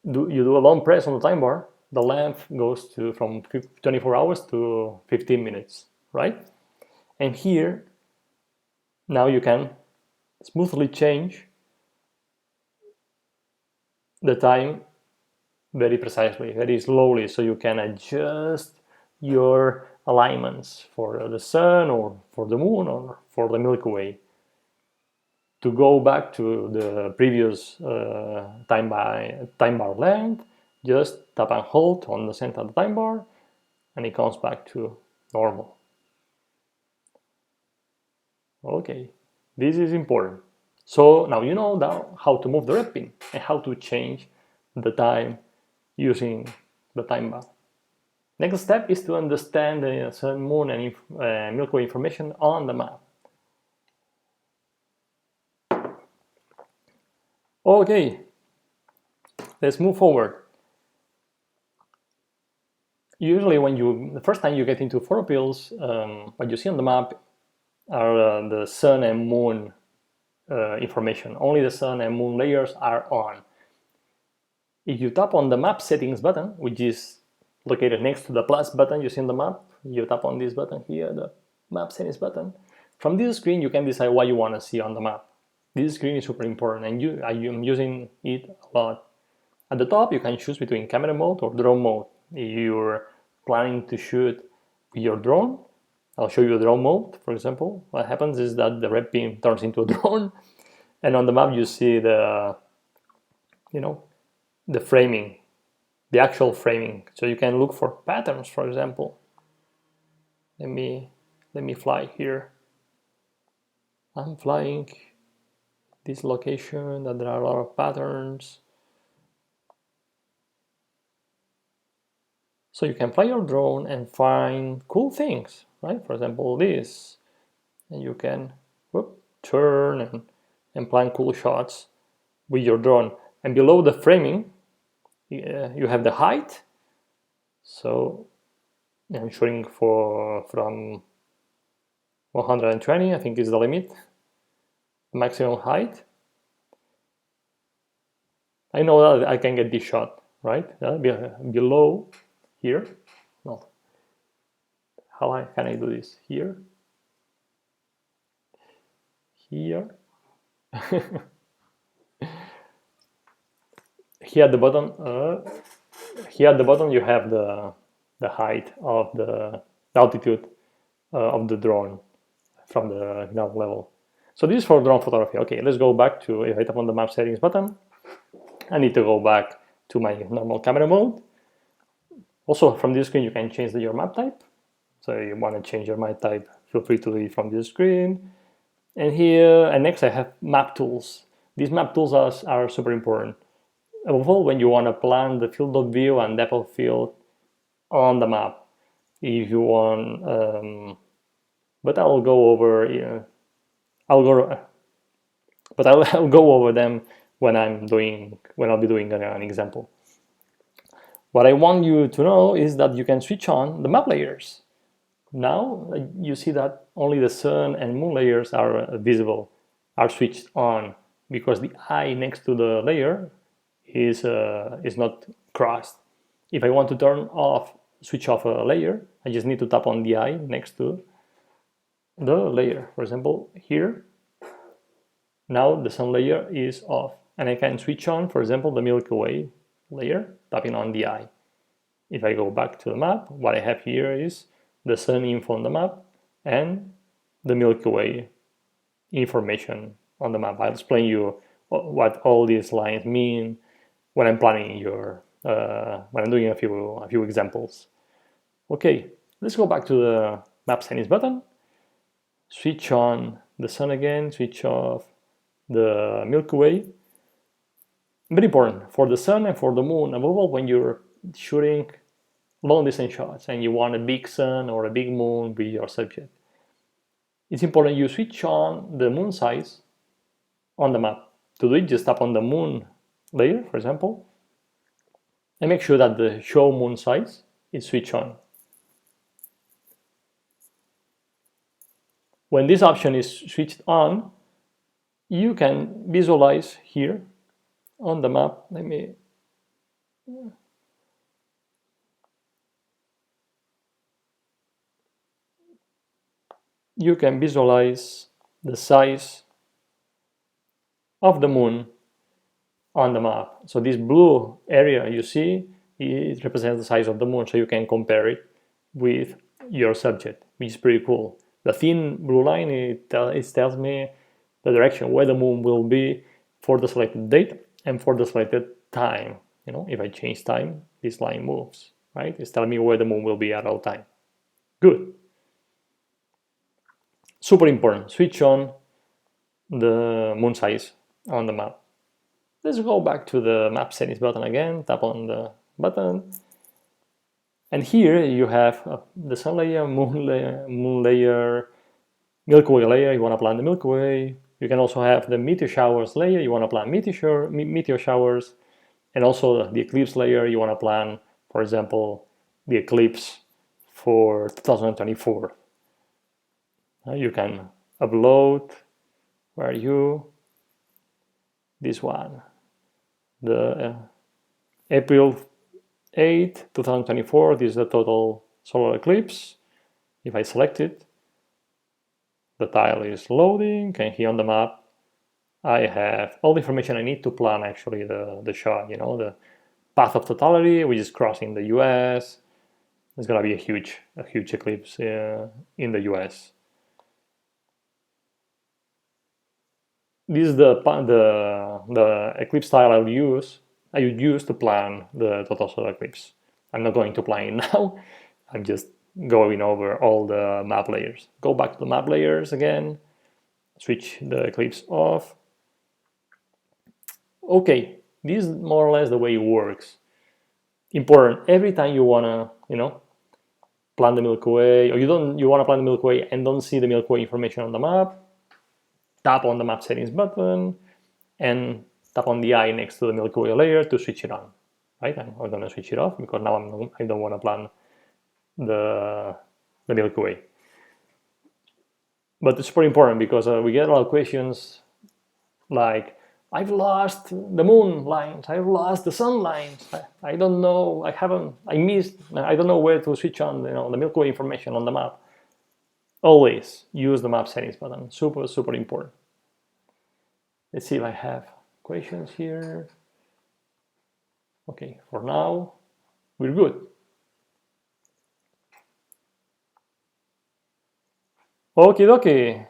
you do a long press on the time bar, the length goes from 24 hours to 15 minutes, right? And here, now you can smoothly change the time very precisely, very slowly, so you can adjust your alignments for the sun or for the moon or for the Milky Way. To go back to the previous time bar length, just tap and hold on the center of the time bar, and it comes back to normal. Okay, this is important. So now you know how to move the red pin and how to change the time using the time bar. Next step is to understand the sun, moon, and Milky Way information on the map. Okay, let's move forward. Usually the first time you get into PhotoPills, what you see on the map are the sun and moon information. Only the sun and moon layers are on. If you tap on the map settings button, which is located next to the plus button you see on the map, you tap on this button here, the map settings button. From this screen, you can decide what you want to see on the map. This screen is super important, and I am using it a lot. At the top, you can choose between camera mode or drone mode. If you're planning to shoot with your drone, I'll show you a drone mode, for example. What happens is that the red pin turns into a drone, and on the map you see the framing, the actual framing. So you can look for patterns, for example. Let me fly here. I'm flying this location that there are a lot of patterns. So you can fly your drone and find cool things, right? For example, this. And you can turn and plan cool shots with your drone. And below the framing, you have the height. So I'm shooting from 120, I think is the limit, maximum height. I know that I can get this shot, right? Below here. No. How can I do this? Here. Here. Here at the bottom, you have the height of the altitude of the drone from the ground level. So this is for drone photography. Okay, let's go back to, if I tap on the map settings button, I need to go back to my normal camera mode. Also, from this screen, you can change your map type. So if you want to change your map type, feel free to do it from this screen. And here, and next I have map tools. These map tools are super important. Above all, when you want to plan the field of view and depth of field on the map. If you want, but I'll go over, I'll go over them when I'll be doing an example. What I want you to know is that you can switch on the map layers. Now you see that only the sun and moon layers are visible, are switched on, because the eye next to the layer is not crossed. If I want to switch off a layer, I just need to tap on the eye next to the layer. For example, here, now the sun layer is off, and I can switch on, for example, the Milky Way layer, tapping on the eye. If I go back to the map, what I have here is the sun info on the map and the Milky Way information on the map. I'll explain you what all these lines mean when I'm planning when I'm doing a few examples. Okay, let's go back to the map settings button. Switch on the sun again, switch off the Milky Way. Very important for the sun and for the moon, above all when you're shooting long distance shots and you want a big sun or a big moon with your subject. It's important you switch on the moon size on the map. To do it, just tap on the moon layer, for example, and make sure that the show moon size is switched on. When this option is switched on, you can visualize here on the map. You can visualize the size of the moon on the map. So this blue area you see, it represents the size of the moon, so you can compare it with your subject, which is pretty cool. The thin blue line, it tells me the direction where the moon will be for the selected date and for the selected time. You know, if I change time, this line moves, right? It's telling me where the moon will be at all time. Good. Super important, switch on the moon size on the map. Let's go back to the map settings button again, tap on the button. And here you have the sun layer, moon layer, Milky Way layer, you want to plan the Milky Way. You can also have the Meteor Showers layer, you want to plan Meteor Showers. And also the eclipse layer, you want to plan, for example, the eclipse for 2024. You can upload, where are you? This one, the April 8, 2024, this is the total solar eclipse. If I select it, the tile is loading, and here on the map, I have all the information I need to plan actually the shot, you know, the path of totality, which is crossing the US. There's gonna be a huge eclipse in the US. This is the eclipse tile I would use to plan the total solar eclipse. I'm not going to plan it now. I'm just going over all the map layers. Go back to the map layers again. Switch the eclipse off. Okay, this is more or less the way it works. Important, every time you wanna, plan the Milky Way, or you wanna plan the Milky Way and don't see the Milky Way information on the map, tap on the map settings button and tap on the eye next to the Milky Way layer to switch it on. Right? I'm going to switch it off because now I don't want to plan the Milky Way. But it's pretty important because we get a lot of questions like, I've lost the moon lines, I've lost the sun lines, I don't know, I missed, I don't know where to switch on the Milky Way information on the map. Always use the map settings button. Super, super important. Let's see if I have questions here. Okay, for now, we're good. Okie dokie.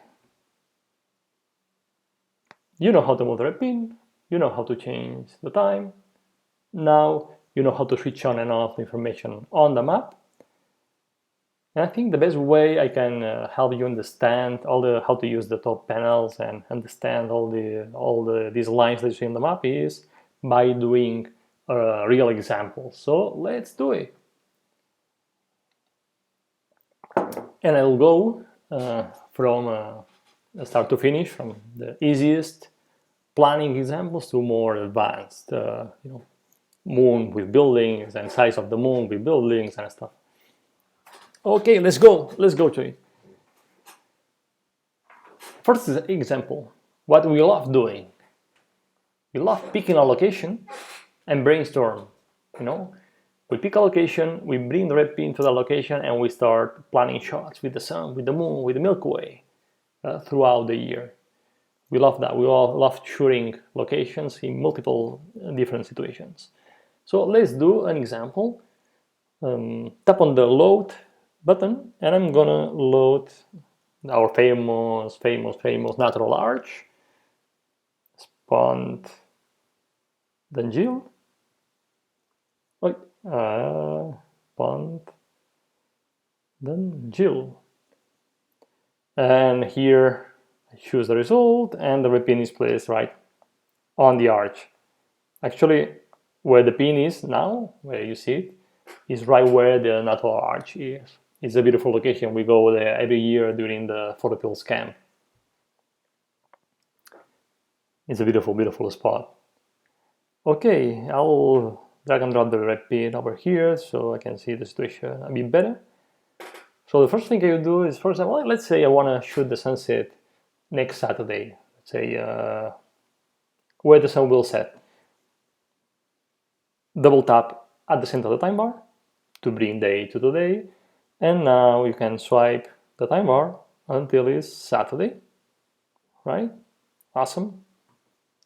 You know how to move the red pin. You know how to change the time. Now you know how to switch on and off the information on the map. And I think the best way I can help you understand how to use the top panels and understand all these lines that you see on the map is by doing a real example. So let's do it. And I'll go from start to finish, from the easiest planning examples to more advanced, moon with buildings and size of the moon with buildings and stuff. Okay, let's go to it. First example, what we love doing. We love picking a location and brainstorm. We pick a location, we bring the red pin to the location, and we start planning shots with the sun, with the moon, with the Milky Way throughout the year. We love that. We all love shooting locations in multiple different situations. So let's do an example. Tap on the load button, and I'm gonna load our famous natural arch. Pont, then Jill. Pont, then Jill. And here I choose the result, and the pin is placed right on the arch. Actually, where the pin is now, where you see it, is right where the natural arch is. It's a beautiful location. We go there every year during the PhotoPills camp. It's a beautiful, beautiful spot. Okay, I'll drag and drop the red pin over here so I can see the situation a bit better. So the first thing I will do is, first of all, let's say I want to shoot the sunset next Saturday. Let's say where the sun will set. Double tap at the center of the time bar to bring day to today, and now you can swipe the time bar until it's Saturday, right? Awesome.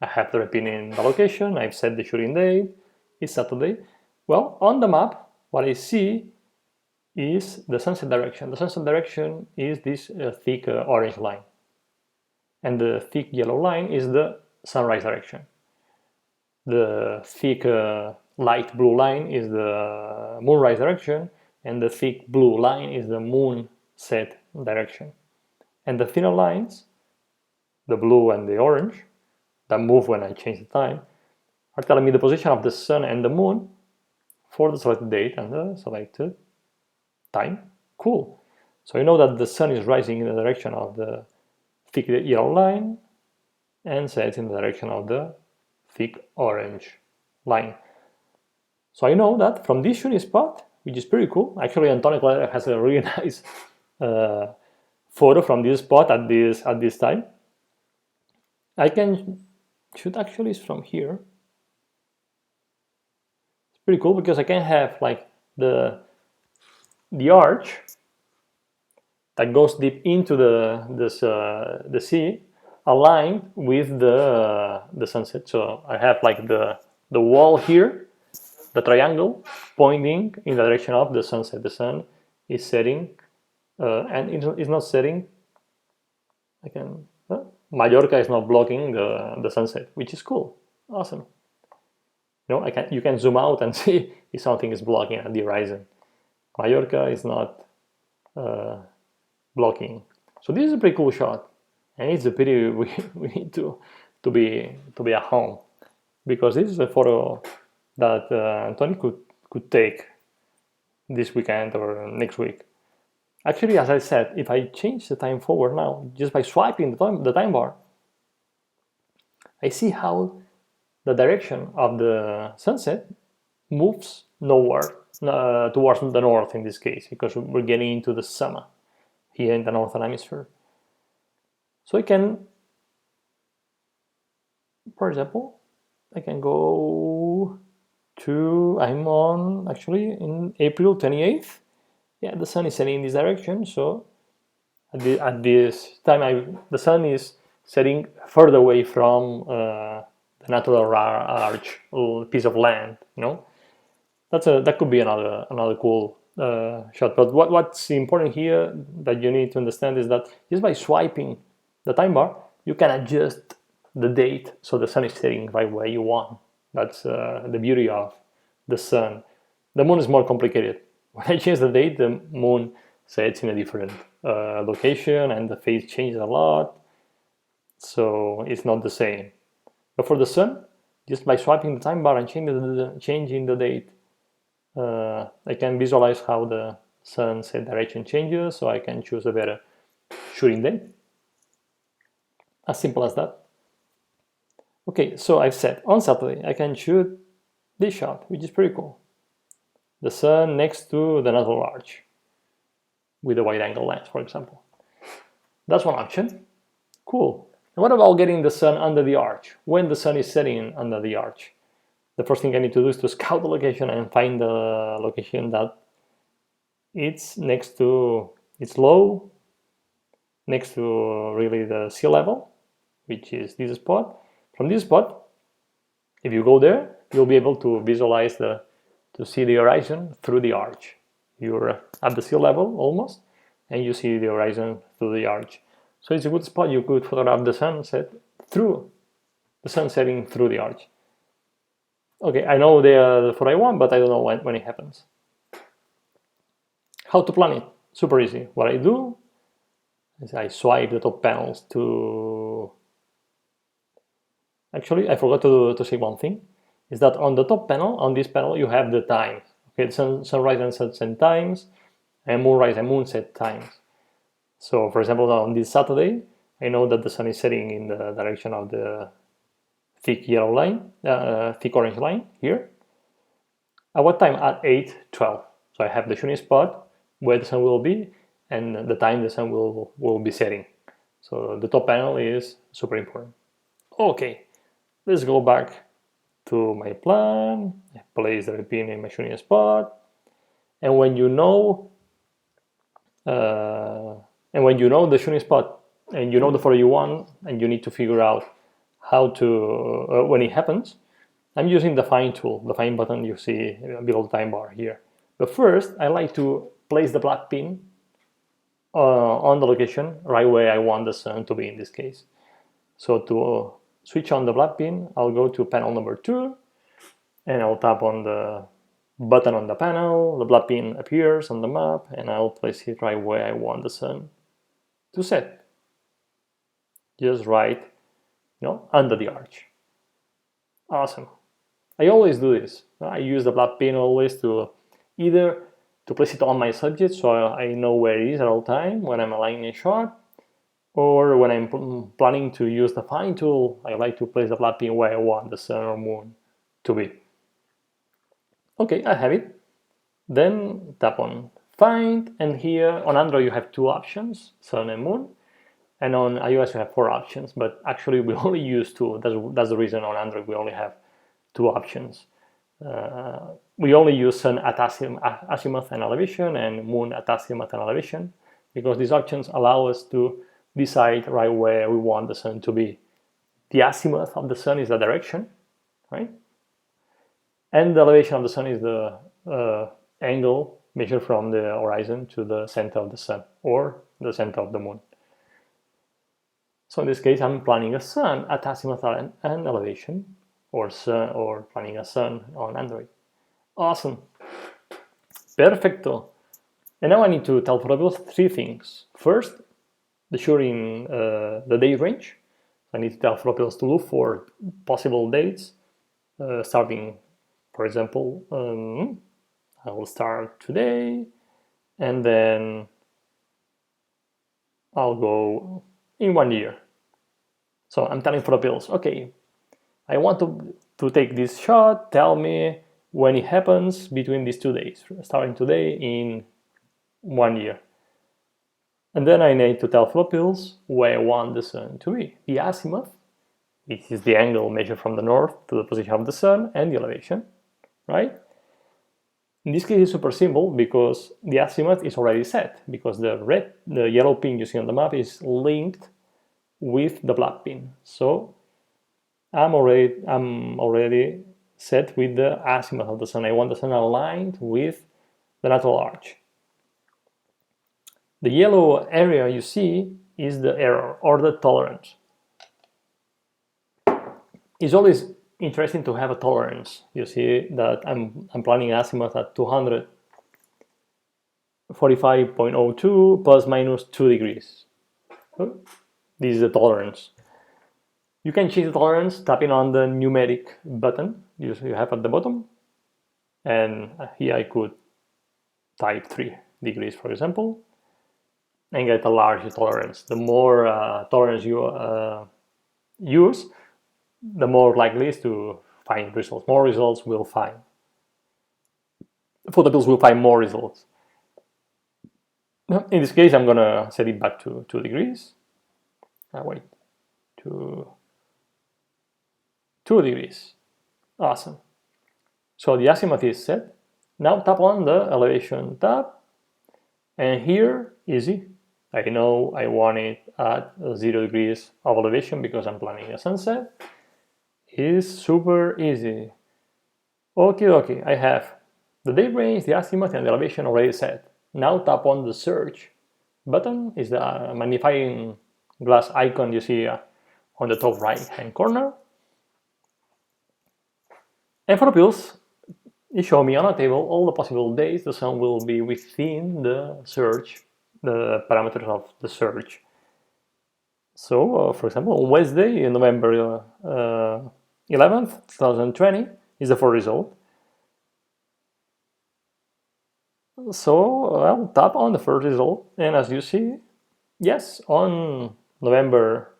I have the red pin in the location, I've set the shooting date, it's Saturday. Well, on the map, what I see is the sunset direction. The sunset direction is this thick orange line, and the thick yellow line is the sunrise direction. The thick light blue line is the moonrise direction, and the thick blue line is the moon set direction. And the thinner lines, the blue and the orange, that move when I change the time, are telling me the position of the sun and the moon for the selected date and the selected time. Cool. So you know that the sun is rising in the direction of the thick yellow line and sets in the direction of the thick orange line. So I know that from this shooting spot, which is pretty cool. Actually, Antonio has a really nice photo from this spot at this time. I can shoot actually from here. It's pretty cool because I can have like the arch that goes deep into the sea aligned with the sunset. So I have like the wall here, the triangle pointing in the direction of the sunset. The sun is setting, and it's not setting. Mallorca is not blocking the sunset, which is cool. Awesome. You know, you can zoom out and see if something is blocking at the horizon. Mallorca is not blocking. So this is a pretty cool shot, and it's a pity we need to be at home, because this is a photo that Antonio could take this weekend or next week. Actually, as I said, if I change the time forward now, just by swiping the time bar, I see how the direction of the sunset moves towards the north in this case, because we're getting into the summer here in the northern hemisphere. So I can, for example, I can go to, I'm on actually in April 28th. Yeah, the sun is setting in this direction, so at this time the sun is setting further away from the natural arch piece of land. You know, that could be another cool shot. But what's important here that you need to understand is that just by swiping the time bar, you can adjust the date so the sun is setting right where you want. That's the beauty of the sun. The moon is more complicated. When I change the date, the moon sets in a different location, and the phase changes a lot, so it's not the same. But for the sun, just by swiping the time bar and changing the date, I can visualize how the sunset direction changes, so I can choose a better shooting date. As simple as that. Okay, so I've said on Saturday I can shoot this shot, which is pretty cool. The sun next to the natural arch with a wide angle lens, for example. That's one option. Cool. And what about getting the sun under the arch? When the sun is setting under the arch, the first thing I need to do is to scout the location and find the location that it's next to, it's low, next to really the sea level, which is this spot. From this spot, if you go there, you'll be able to visualize to see the horizon through the arch. You're at the sea level almost, and you see the horizon through the arch. So it's a good spot. You could photograph the sunset through the sun setting through the arch. Okay, I know the photo I want, but I don't know when it happens. How to plan it? Super easy. What I do is I swipe the top panels to... Actually, I forgot to say one thing, is that on the top panel, on this panel, you have the time. Okay, sunrise and sunset times, and moonrise and moonset times. So, for example, on this Saturday, I know that the sun is setting in the direction of the thick yellow line, thick orange line here. At what time? At 8:12. So I have the shooting spot where the sun will be and the time the sun will be setting. So the top panel is super important. Okay, let's go back to my plan. I place the pin in my shooting spot, and when you know the shooting spot and you know the photo you want, and you need to figure out how to when it happens, I'm using the find tool, the find button you see below the time bar here. But first, I like to place the black pin on the location right where I want the sun to be in this case. So to switch on the black pin, I'll go to panel number 2, and I'll tap on the button on the panel. The black pin appears on the map, and I'll place it right where I want the sun to set. Just right, under the arch. Awesome. I always do this. I use the black pin always to either to place it on my subject so I know where it is at all time when I'm aligning a shot, or when I'm planning to use the find tool, I like to place the black pin where I want the sun or moon to be. Okay, I have it. Then tap on find, and here on Android you have 2 options, sun and moon, and on iOS you have 4 options, but actually we only use 2. That's the reason on Android we only have 2 options. We only use sun at azimuth and elevation, and moon at azimuth and elevation, because these options allow us to decide right where we want the sun to be. The azimuth of the sun is the direction, right? And the elevation of the sun is the angle measured from the horizon to the center of the sun, or the center of the moon. So in this case, I'm planning a sun at azimuth and elevation, or planning a sun on Android. Awesome. Perfecto. And now I need to tell PhotoPills 3 things. First, the date range. I need to tell PhotoPills to look for possible dates, starting, for example, I will start today, and then I'll go in 1 year. So I'm telling PhotoPills, okay, I want to take this shot, tell me when it happens between these 2 days, starting today in 1 year. And then I need to tell PhotoPills where I want the sun to be. The azimuth, which is the angle measured from the north to the position of the sun, and the elevation, right? In this case, it's super simple because the azimuth is already set, because the yellow pin you see on the map is linked with the black pin. So I'm already set with the azimuth of the sun. I want the sun aligned with the natural arch. The yellow area you see is the error, or the tolerance. It's always interesting to have a tolerance. You see that I'm planning azimuth at 245.02 plus minus 2 degrees. This is the tolerance. You can change the tolerance tapping on the numeric button you have at the bottom. And here I could type 3 degrees, for example, and get a large tolerance. The more tolerance you use, the more likely is to find results. More results will find. PhotoPills will find more results. In this case, I'm gonna set it back to 2 degrees. Wait, 2 degrees. Awesome. So the azimuth is set. Now tap on the elevation tab, and here, easy. I know I want it at 0 degrees of elevation because I'm planning a sunset. Is super easy. Okay, I have the date range, the azimuth, and the elevation already set. Now tap on the search button. Is the magnifying glass icon you see on the top right hand corner. And PhotoPills, it shows me on a table all the possible days the sun will be within the surge, the parameters of the surge. So, for example, on Wednesday, November 11th, 2020, is the first result. So I'll tap on the first result, and as you see, yes, on November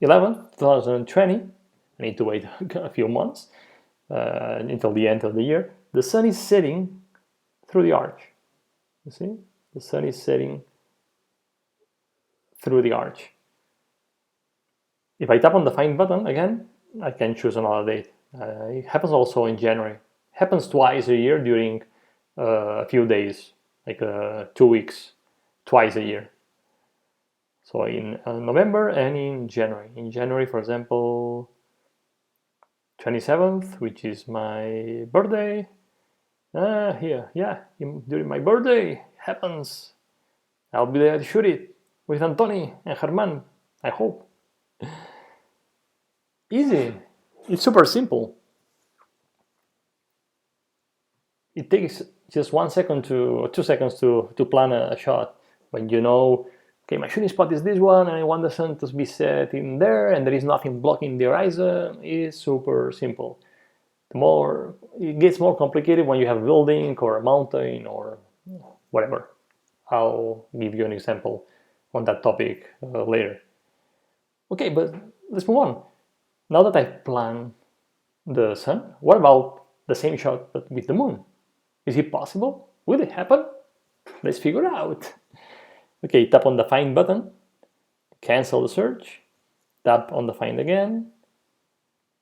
11th, 2020, I need to wait a few months until the end of the year, the sun is setting through the arch. You see? The sun is setting through the arch. If I tap on the Find button again, I can choose another date. It happens also in January. It happens twice a year during a few days, like 2 weeks, twice a year. So in November and in January. In January, for example, 27th, which is my birthday. Here, yeah, during my birthday, happens. I'll be there to shoot it with Antoni and Herman, I hope. Easy. It's super simple. It takes just 1 second to 2 seconds to plan a shot. When you know, okay, my shooting spot is this one, and I want the sun to be set in there, and there is nothing blocking the horizon. It's super simple. It gets more complicated when you have a building or a mountain or whatever. I'll give you an example on that topic later. Okay, but let's move on. Now that I've planned the sun, what about the same shot but with the moon? Is it possible? Will it happen? Let's figure it out. Okay, tap on the Find button, cancel the search, tap on the Find again.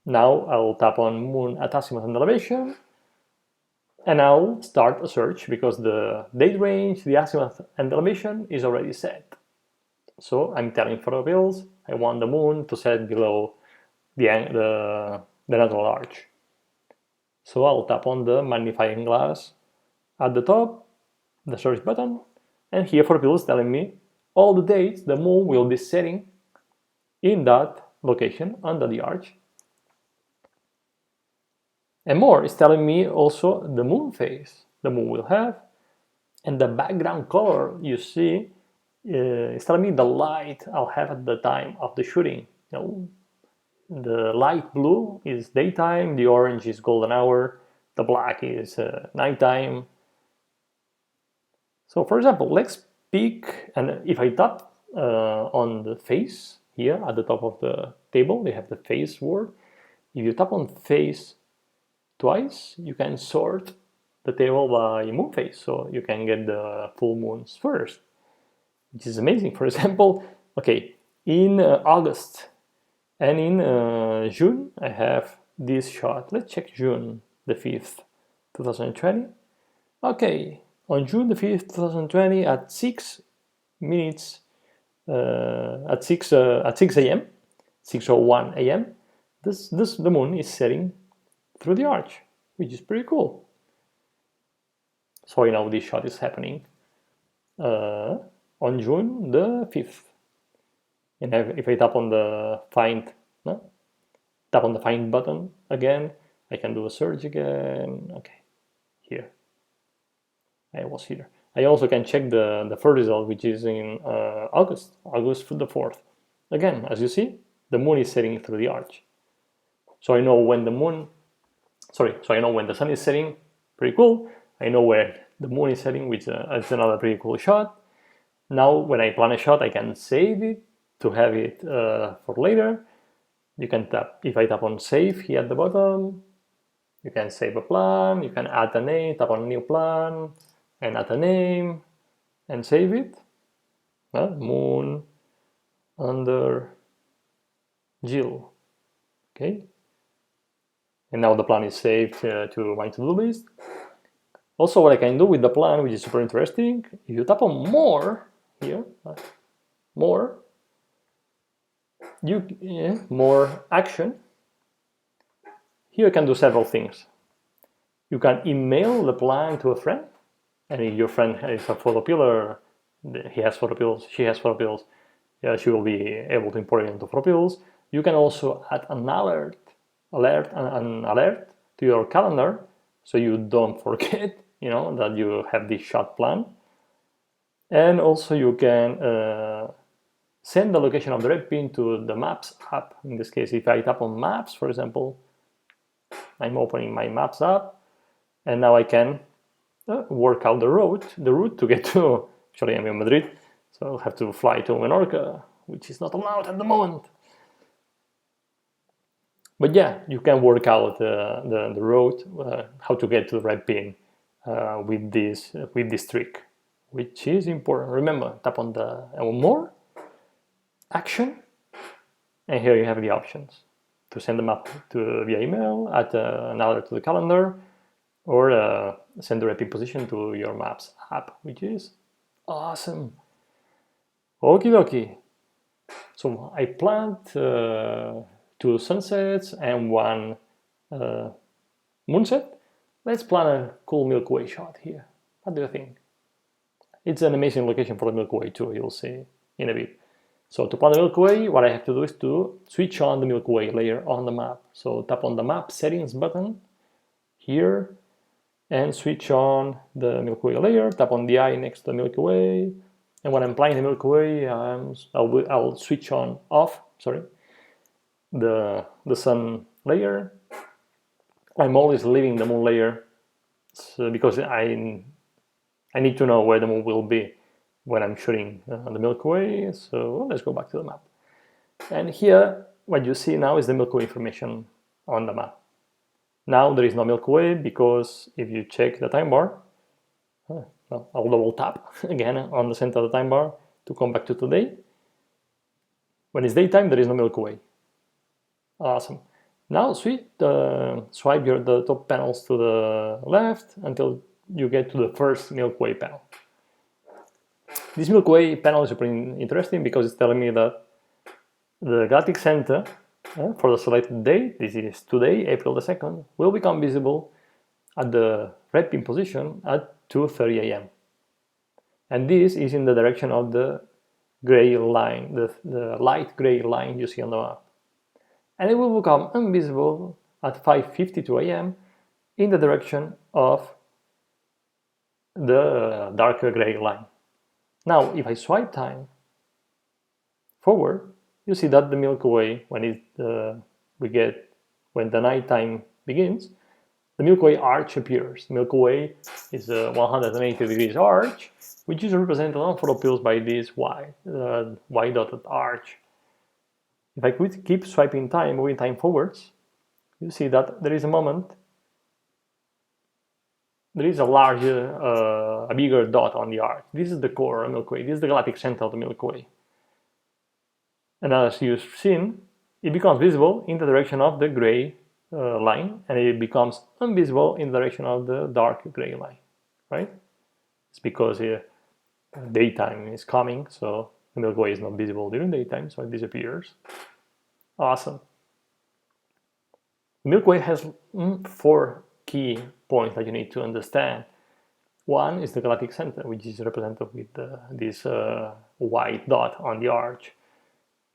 Now I'll tap on Moon at azimuth and elevation, and I'll start a search because the date range, the azimuth and elevation is already set. So I'm telling PhotoPills I want the moon to set below the natural arch. So I'll tap on the magnifying glass at the top, the search button, and here PhotoPills is telling me all the dates the moon will be setting in that location under the arch. And more, it's telling me also the moon phase the moon will have, and the background color you see is telling me the light I'll have at the time of the shooting. You know, the light blue is daytime, the orange is golden hour, the black is nighttime. So for example, let's pick, and if I tap on the face here at the top of the table, they have the face word. If you tap on face twice, you can sort the table by moon phase, so you can get the full moons first, which is amazing. For example, okay, in August and in June, I have this shot. Let's check June the 5th, 2020. Okay, on June the 5th, 2020, at 6 minutes, at 6 a.m., 6:01 a.m., the moon is setting through the arch, which is pretty cool. So you know this shot is happening on June the 5th. And if I tap on the Find, tap on the Find button again, I can do a search again. Okay, here. I was here. I also can check the first result, which is in August the 4th. Again, as you see, the moon is setting through the arch. So I know when I know when the sun is setting, pretty cool. I know where the moon is setting, which is another pretty cool shot. Now, when I plan a shot, I can save it to have it for later. You can tap, if I tap on Save here at the bottom, you can save a plan, you can add a name, tap on New Plan, and add a name, and save it. Moon under Jill. Okay. And now the plan is saved to my to-do list. Also, what I can do with the plan, which is super interesting, if you tap on More here, More, More Action, here you can do several things. You can email the plan to a friend, and if your friend is a PhotoPiller, he has PhotoPills, she has PhotoPills, she will be able to import it into PhotoPills. You can also add an alert to your calendar so you don't forget, that you have this shot plan. And also you can send the location of the red pin to the Maps app. In this case, if I tap on Maps, for example, I'm opening my Maps app, and now I can work out the route to get to, actually I'm in Madrid, so I'll have to fly to Menorca, which is not allowed at the moment. But yeah, you can work out the road, how to get to the red pin with this trick, which is important. Remember, tap on the more, action, and here you have the options to send them up via email, add an alert to the calendar, or send the red pin position to your Maps app, which is awesome. Okie dokie. So I planned 2 sunsets and 1 moonset. Let's plan a cool Milky Way shot here. What do you think? It's an amazing location for the Milky Way too, you'll see in a bit. So to plan the Milky Way, what I have to do is to switch on the Milky Way layer on the map. So tap on the map settings button here and switch on the Milky Way layer. Tap on the eye next to the Milky Way. And when I'm applying the Milky Way, I'll switch off the sun layer. I'm always leaving the moon layer because I need to know where the moon will be when I'm shooting the Milky Way. So let's go back to the map. And here, what you see now is the Milky Way information on the map. Now there is no Milky Way because if you check the time bar, well, I'll double tap again on the center of the time bar to come back to today. When it's daytime, there is no Milky Way. Awesome. Now swipe the top panels to the left until you get to the first Milky Way panel. This Milky Way panel is super interesting because it's telling me that the galactic center for the selected date, this is today, April the 2nd, will become visible at the red pin position at 2:30 a.m. And this is in the direction of the gray line, the light gray line you see on the map. And it will become invisible at 5:52 a.m. in the direction of the darker gray line. Now, if I swipe time forward, you see that the Milky Way, when the nighttime begins, the Milky Way arch appears. The Milky Way is a 180 degrees arch, which is represented on PhotoPills by this white dotted arch. If I could keep swiping time, moving time forwards, you see that there is a moment, there is a bigger dot on the arch. This is the core of the Milky Way. This is the galactic center of the Milky Way. And as you've seen, it becomes visible in the direction of the gray line, and it becomes invisible in the direction of the dark gray line, right? It's because daytime is coming, so the Milky Way is not visible during daytime, so it disappears. Awesome. The Milky Way has 4 key points that you need to understand. One is the galactic center, which is represented with this white dot on the arch.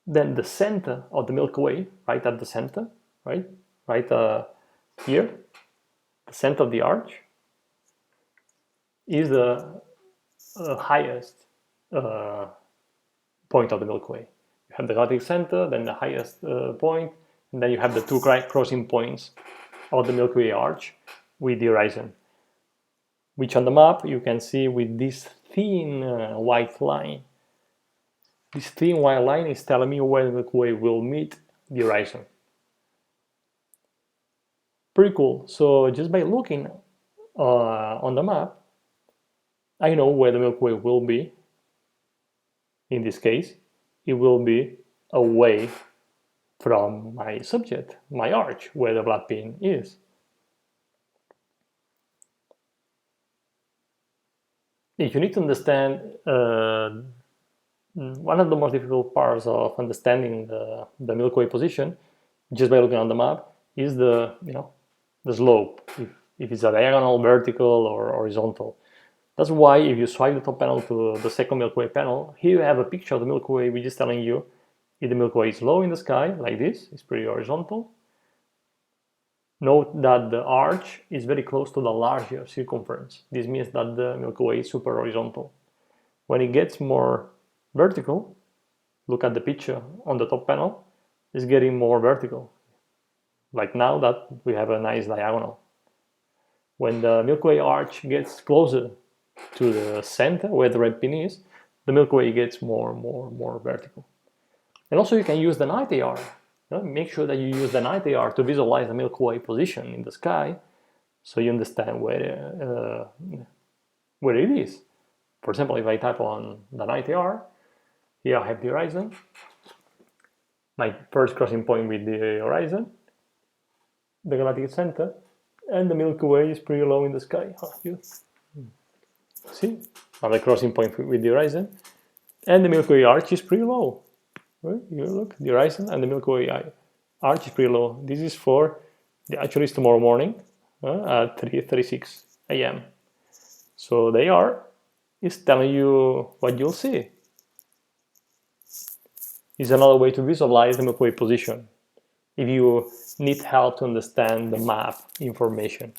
Then the center of the Milky Way, right at the center, right here, the center of the arch, is the highest point of the Milky Way. You have the galactic center, then the highest point, and then you have the 2 crossing points of the Milky Way arch with the horizon, which on the map you can see with this thin white line. This thin white line is telling me where the Milky Way will meet the horizon. Pretty cool. So just by looking on the map, I know where the Milky Way will be. In this case, it will be away from my subject, my arch, where the black pin is. If you need to understand, one of the most difficult parts of understanding the Milky Way position, just by looking on the map, is the slope, if it's a diagonal, vertical, or horizontal. That's why if you swipe the top panel to the second Milky Way panel, here you have a picture of the Milky Way which is telling you if the Milky Way is low in the sky, like this, it's pretty horizontal, Note that the arch is very close to the larger circumference. This means that the Milky Way is super horizontal. When it gets more vertical, look at the picture on the top panel, it's getting more vertical. Like now that we have a nice diagonal. When the Milky Way arch gets closer to the center, where the red pin is, the Milky Way gets more vertical. And also you can use the night AR. Make sure that you use the night AR to visualize the Milky Way position in the sky, so you understand where it is. For example, if I type on the night AR, here I have the horizon, my first crossing point with the horizon, the galactic center, and the Milky Way is pretty low in the sky. You see? Another crossing point with the horizon, and the Milky Way arch is pretty low. Right? You look, the horizon and the Milky Way arch is pretty low. This is for, actually it's tomorrow morning at 3:36 a.m. So the AR is telling you what you'll see. It's another way to visualize the Milky Way position if you need help to understand the map information.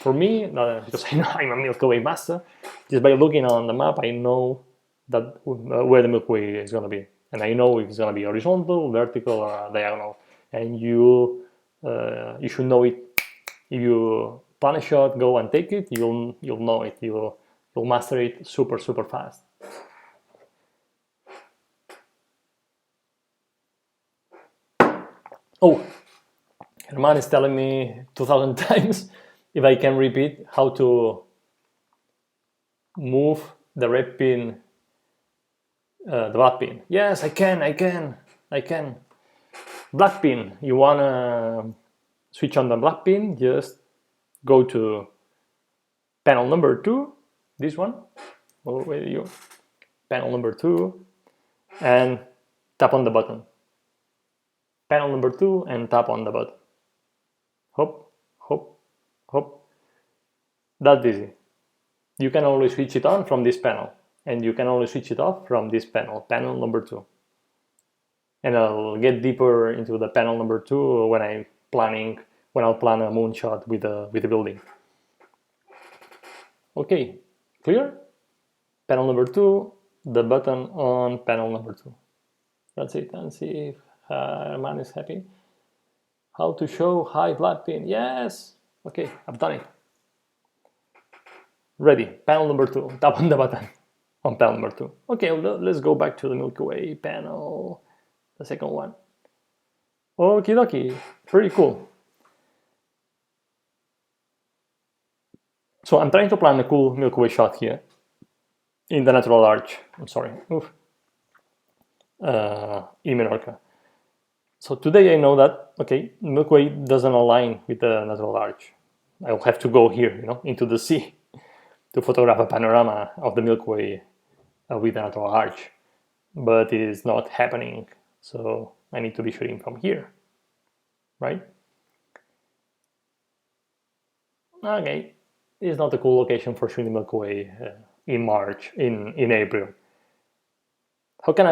For me, because I know I'm a Milky Way master, just by looking on the map, I know that where the Milky Way is going to be. And I know if it's going to be horizontal, vertical, or diagonal. And you should know it. If you plan a shot, go and take it, you'll know it. You'll master it super fast. Oh, Herman is telling me 2,000 times if I can repeat how to move the red pin, the black pin. Yes, I can. Black pin, you wanna switch on the black pin, just go to panel number 2, this one, where you, panel number 2, and tap on the button. Panel number 2 and tap on the button. Hop. That's easy. You can only switch it on from this panel, and you can only switch it off from this panel, panel number 2. And I'll get deeper into the panel number 2 when I'll plan a moonshot with the building. Okay, clear? Panel number 2, the button on panel number 2. That's it. And see if man is happy. How to show high black pin? Yes. Okay, I've done it. Ready. Panel number 2. Tap on the button on panel number 2. Okay, let's go back to the Milky Way panel, the second one. Okie dokie. Pretty cool. So I'm trying to plan a cool Milky Way shot here in the natural arch. I'm sorry. In Menorca. So today I know that, okay, Milky Way doesn't align with the natural arch. I'll have to go here, into the sea to photograph a panorama of the Milky Way with the natural arch. But it is not happening, so I need to be shooting from here, right? Okay, it's not a cool location for shooting the Milky Way in March, in April. How can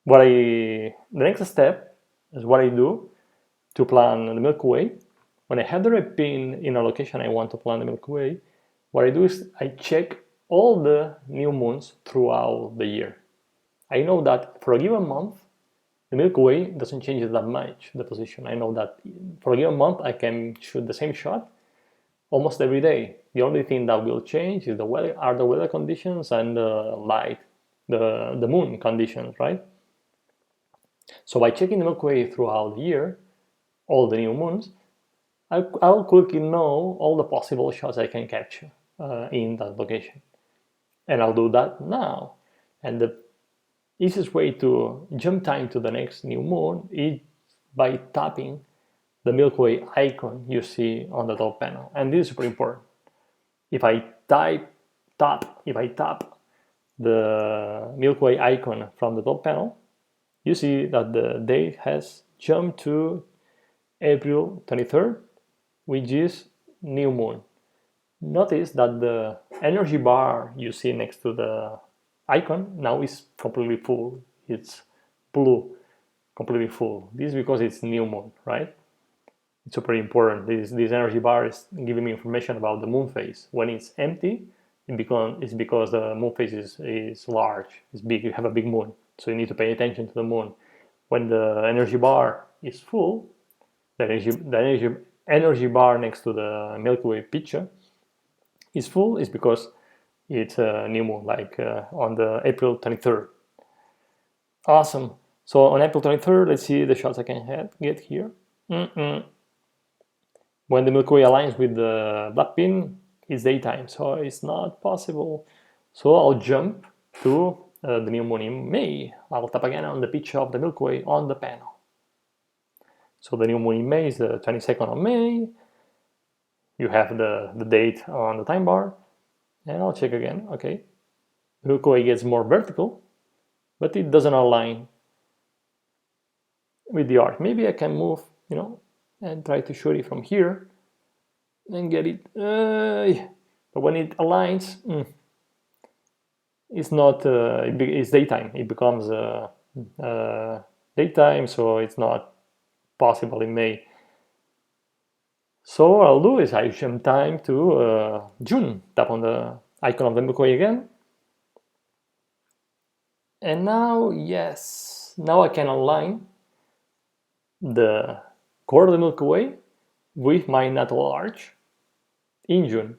the next step is what I do to plan the Milky Way. When I have the red pin in a location I want to plan the Milky Way, what I do is I check all the new moons throughout the year. I know that for a given month, the Milky Way doesn't change that much, the position. I know that for a given month, I can shoot the same shot almost every day. The only thing that will change is the weather conditions and the light, the moon conditions, right? So by checking the Milky Way throughout the year, all the new moons, I'll quickly know all the possible shots I can capture in that location. And I'll do that now. And the easiest way to jump time to the next new moon is by tapping the Milky Way icon you see on the top panel. And this is super important. If I tap the Milky Way icon from the top panel, you see that the date has jumped to April 23rd, which is new moon. Notice that the energy bar you see next to the icon now is completely full. It's blue. completely full. This is because it's new moon, right? It's super important. This energy bar is giving me information about the moon phase. When it's empty, it's because the moon phase is large, it's big, you have a big moon. So you need to pay attention to the moon. When the energy bar is full, the energy bar next to the Milky Way picture is full, is because it's a new moon, like on the April 23rd. Awesome. So on April 23rd, let's see the shots I can get here. When the Milky Way aligns with the black pin, it's daytime, so it's not possible. So I'll jump to the new moon in May. I'll tap again on the picture of the Milky Way on the panel. So the new moon in May is the 22nd of May. You have the date on the time bar. And I'll check again. Okay. The Milky Way gets more vertical, but it doesn't align with the arc. Maybe I can move, and try to shoot it from here and get it. But when it aligns, it's not. It's daytime. It becomes daytime, so it's not possible in May. So what I'll do is I jump time to June. Tap on the icon of the Milky Way again. And now, yes, now I can align the core of the Milky Way with my natural arch in June,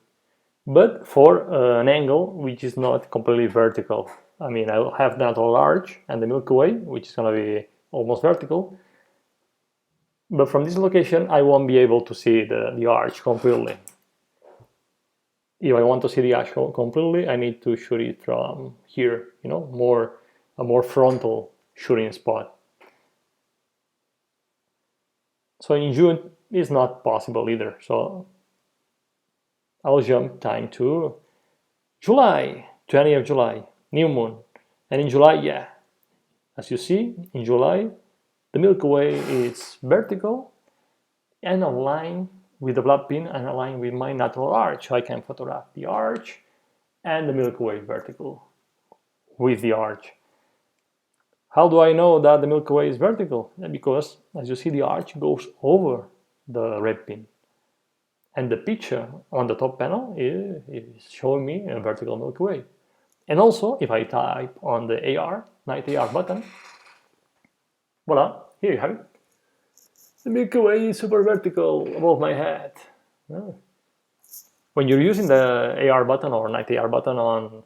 but for an angle which is not completely vertical. I mean, I'll have the natural arch and the Milky Way, which is going to be almost vertical, but from this location I won't be able to see the arch completely. If I want to see the arch completely, I need to shoot it from here, a more frontal shooting spot. So in June, it's not possible either. So I'll jump time to July, 20th of July, new moon. And in July, yeah, as you see, in July, the Milky Way is vertical and aligned with the black pin and aligned with my natural arch. I can photograph the arch and the Milky Way vertical with the arch. How do I know that the Milky Way is vertical? Because, as you see, the arch goes over the red pin. And the picture on the top panel is showing me a vertical Milky Way. And also, if I type on the AR, night AR button, voila, here you have it. The Milky Way is super vertical above my head. When you're using the AR button or night AR button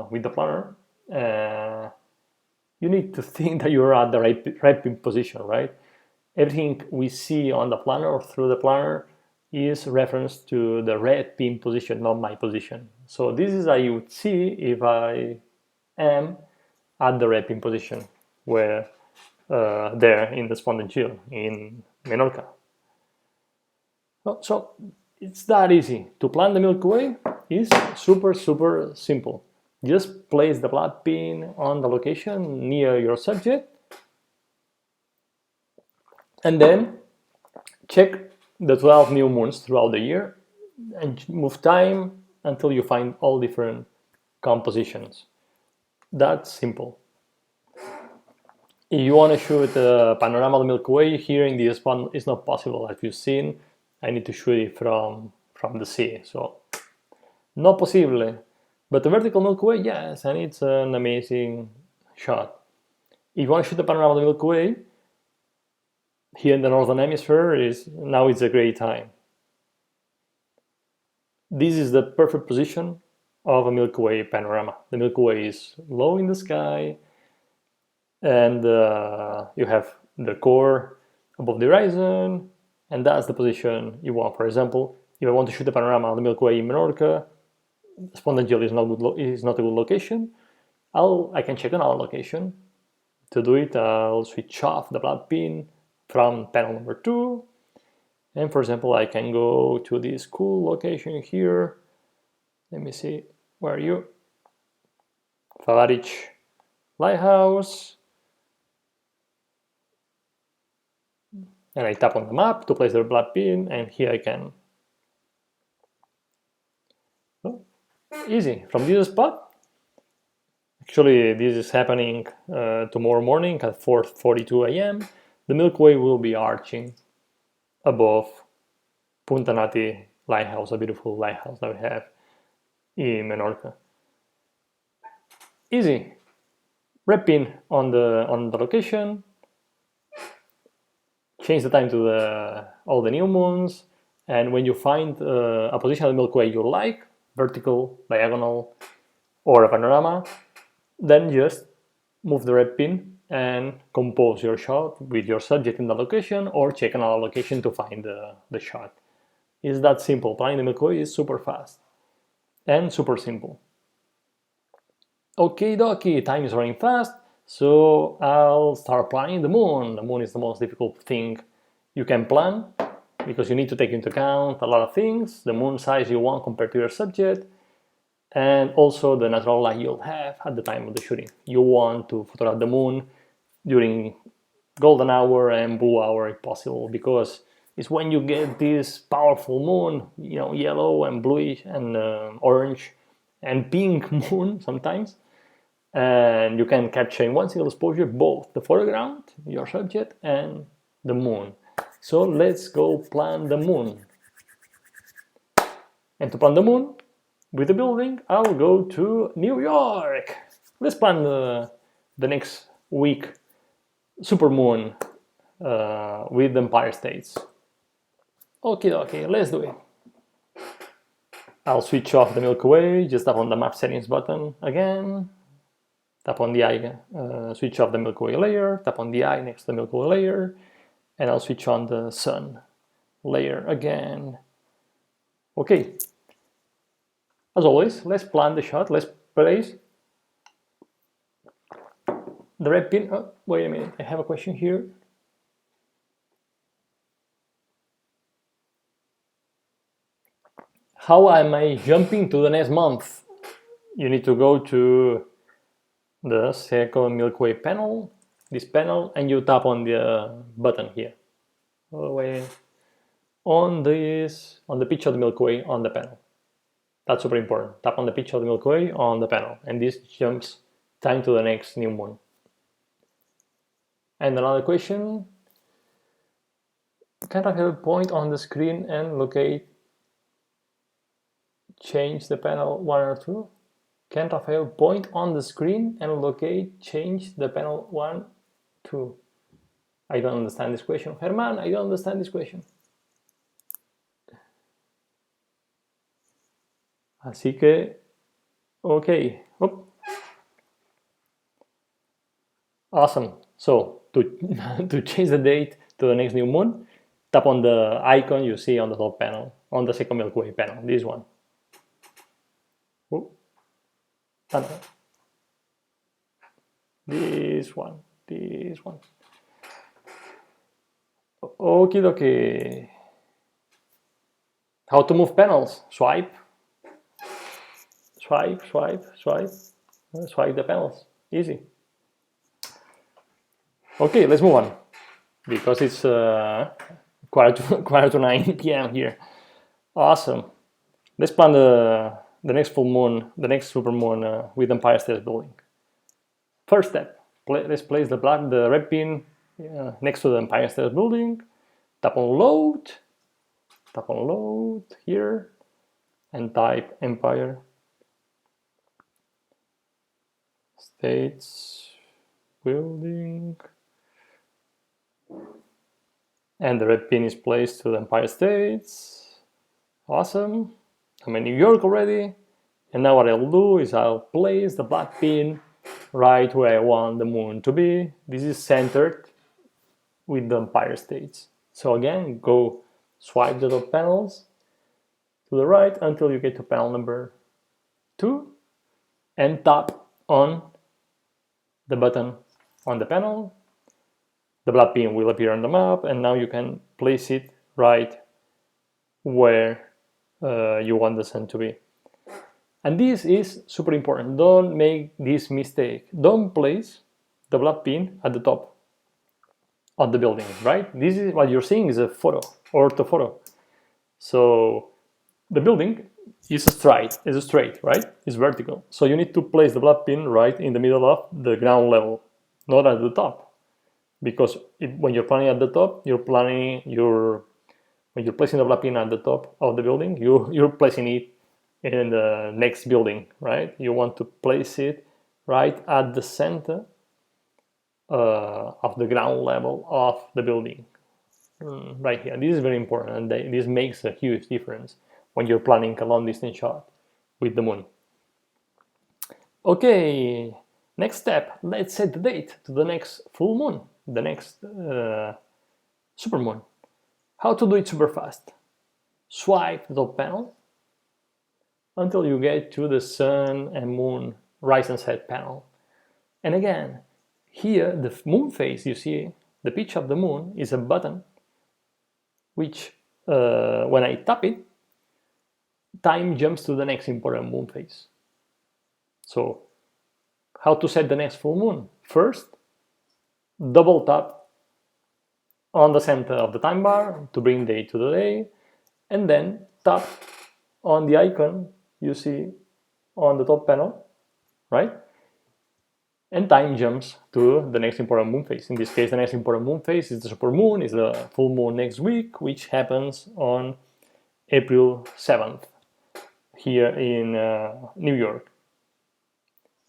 with the planner, you need to think that you're at the right pin position, right? Everything we see on the planner or through the planner is reference to the red pin position, not my position. So this is how you would see if I am at the red pin position, where there in the Spondent Chill in Menorca. So it's that easy. To plan the Milky Way is super, super simple. Just place the black pin on the location near your subject, and then check the 12 new moons throughout the year and move time until you find all different compositions. That's simple. If you want to shoot a panorama of the Milky Way here in this spot, it's not possible. As you've seen, I need to shoot it from the sea, so not possible. But the vertical Milky Way, yes, and it's an amazing shot. If you want to shoot the panorama of the Milky Way, here in the Northern Hemisphere, now it's a great time. This is the perfect position of a Milky Way panorama. The Milky Way is low in the sky, and you have the core above the horizon, and that's the position you want. For example, if I want to shoot the panorama of the Milky Way in Menorca, Spondent Chill is not a good location. I can check another location. To do it, I'll switch off the black pin from panel number 2. And for example, I can go to this cool location here. Let me see, where are you? Favarich Lighthouse. And I tap on the map to place the black pin, and here I can. Easy. From this spot, I Actually, this is happening tomorrow morning at 4:42 a.m. The Milky Way will be arching above Punta Nati lighthouse, a beautiful lighthouse that we have in Menorca. Easy. Red pin on the location. Change the time to all the new moons, and when you find a position of the Milky Way you like, vertical, diagonal, or a panorama, then just move the red pin and compose your shot with your subject in the location, or check another location to find the shot. It's that simple. Planning the Milky Way is super fast and super simple. Okay dokie, time is running fast, so I'll start planning the moon. The moon is the most difficult thing you can plan because you need to take into account a lot of things, the moon size you want compared to your subject, and also the natural light you'll have at the time of the shooting. You want to photograph the moon during golden hour and blue hour if possible, because it's when you get this powerful moon, you know, yellow and bluish and orange and pink moon sometimes. And you can capture in one single exposure both the foreground, your subject, and the moon. So let's go plan the moon. And to plan the moon with the building, I'll go to New York. Let's plan the next week supermoon with the Empire States. Okay, let's do it. I'll switch off the Milky Way, just tap on the map settings button again. Tap on the eye, switch off the Milky Way layer, tap on the eye next to the Milky Way layer, and I'll switch on the sun layer again. Okay. As always, let's plan the shot. Let's place the red pin. Oh, wait a minute, I have a question here. How am I jumping to the next month? You need to go to the second Milky Way panel, this panel, and you tap on the button here. All the way on the picture of the Milky Way on the panel. That's super important. Tap on the picture of the Milky Way on the panel, and this jumps time to the next new moon. And another question, can Rafael point on the screen and locate, change the panel 1 or 2? Can Rafael point on the screen and locate, change the panel 1, 2? I don't understand this question. Herman, I don't understand this question. Así que, okay. Oh. Awesome. So to change the date to the next new moon, tap on the icon you see on the top panel, on the second Milky Way panel, this one. Oh. This one. Okie dokie. How to move panels? Swipe the panels. Easy. Okay, let's move on, because it's quarter to 9 p.m. here. Awesome. Let's plan the next full moon, the next supermoon with Empire State Building. First step, let's place the red pin next to the Empire State Building. Tap on load here, and type Empire States Building. And the red pin is placed to the Empire States. Awesome. I'm in New York already. And now what I'll do is I'll place the black pin right where I want the moon to be. This is centered with the Empire States. So again, go swipe the top panels to the right until you get to panel number 2, and tap on the button on the panel. The black pin will appear on the map, and now you can place it right where you want the sun to be. And this is super important. Don't make this mistake. Don't place the black pin at the top of the building, right? This is what you're seeing is a photo, orthophoto. So the building is straight, right? It's vertical. So you need to place the black pin right in the middle of the ground level, not at the top. Because when you're planning at the top, when you're placing the black pin at the top of the building, you're placing it in the next building, right? You want to place it right at the center of the ground level of the building, right here. This is very important, and this makes a huge difference when you're planning a long distance shot with the moon. Okay, next step, let's set the date to the next full moon, the next supermoon. How to do it super fast? Swipe the top panel until you get to the sun and moon rise and set panel. And again, here the moon phase, you see, the pitch of the moon is a button which, when I tap it, time jumps to the next important moon phase. So, how to set the next full moon? First, double tap on the center of the time bar to bring day to the day, and then tap on the icon you see on the top panel, right? And time jumps to the next important moon phase. In this case, the next important moon phase is the supermoon, is the full moon next week, which happens on April 7th here in New York.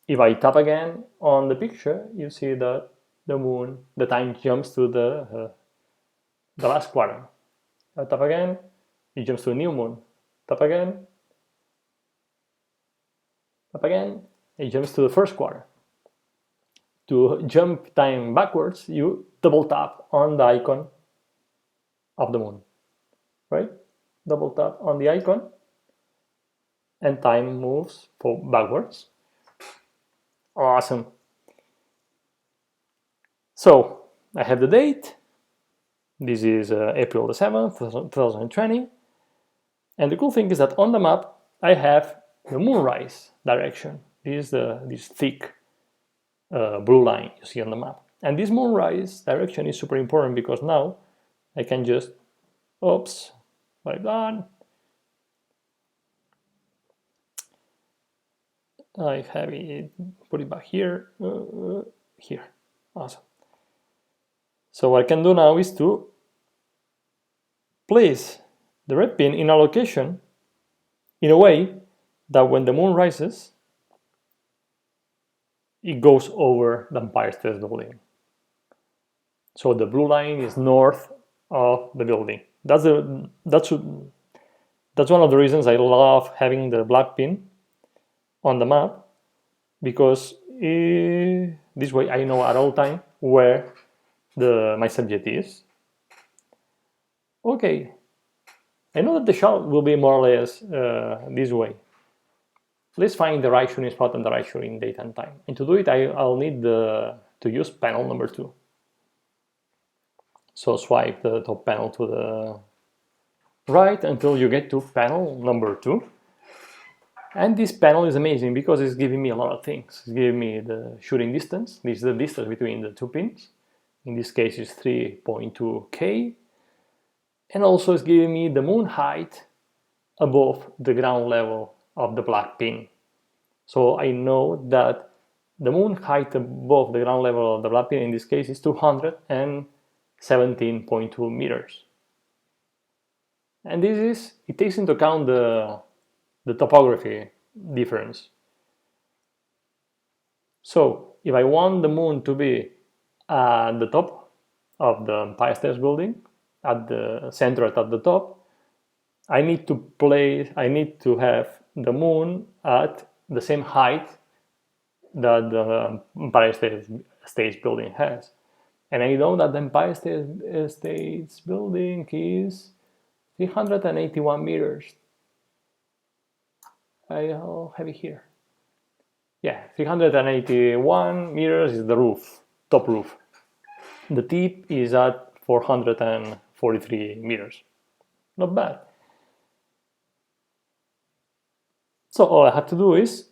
If I tap again on the picture, you see that the time jumps to the last quarter. I tap again, it jumps to a new moon. Tap again, it jumps to the first quarter. To jump time backwards, you double tap on the icon of the moon, right? Double tap on the icon, and time moves backwards. Awesome. So I have the date. This is April the 7th, 2020. And the cool thing is that on the map, I have the moonrise direction. This is this thick blue line you see on the map. And this moonrise direction is super important because now I can just, oops, what I've done. I have it, put it back here, here, awesome. So what I can do now is to place the red pin in a location in a way that when the moon rises, it goes over the Empire State Building. So the blue line is north of the building. That's one of the reasons I love having the black pin on the map, because this way I know at all time where my subject is. Okay, I know that the shot will be more or less this way. Let's find the right shooting spot and the right shooting date and time. And to do it, I'll need to use panel number 2. So swipe the top panel to the right until you get to panel number 2. And this panel is amazing because it's giving me a lot of things. It's giving me the shooting distance. This is the distance between the 2 pins. In this case, it's 3.2K. And also it's giving me the moon height above the ground level of the black pin. So I know that the moon height above the ground level of the black pin in this case is 217.2 meters. And it takes into account the topography difference. So if I want the moon to be at the top of the Empire State Building, at the center at the top, I need to have the moon at the same height that the Empire State Building has. And I know that the Empire State Building is 381 meters. I'll have it here. Yeah, 381 meters is the roof, top roof. The tip is at 443 meters. Not bad. So all I have to do is,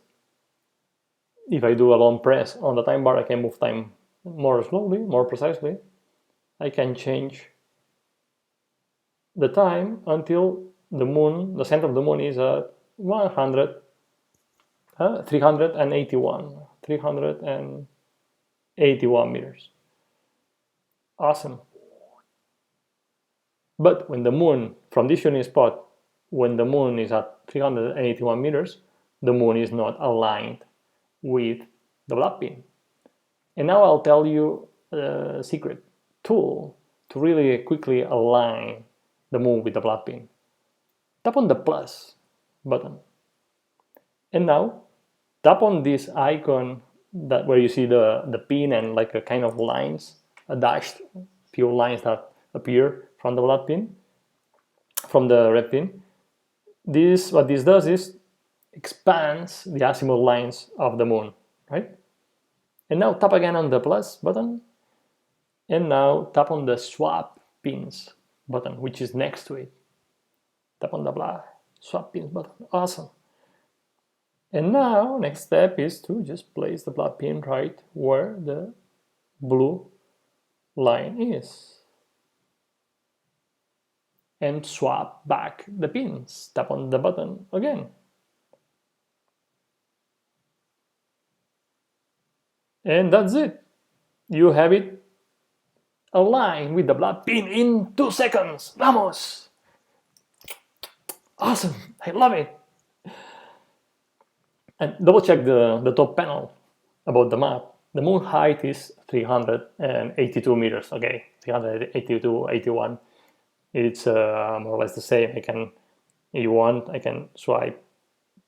if I do a long press on the time bar, I can move time more slowly, more precisely. I can change the time until the moon, the center of the moon is at 100, 381 meters. Awesome. But when the moon, from this shooting spot, when the moon is at 381 meters, the moon is not aligned with the black pin. And now I'll tell you a secret tool to really quickly align the moon with the black pin. Tap on the plus button. And now tap on this icon that where you see the pin and like a kind of lines, a dashed few lines that appear from the black pin, from the red pin. What this does is expands the azimuth lines of the moon, right? And now tap again on the plus button, and now tap on the swap pins button, which is next to it. Tap on the swap pins button. Awesome. And now next step is to just place the black pin right where the blue line is. And swap back the pins. Tap on the button again. And that's it. You have it aligned with the black pin in 2 seconds. Vamos! Awesome! I love it! And double check the top panel about the map. The moon height is 382 meters, okay? 382, 81. It's more or less the same. If you want, I can swipe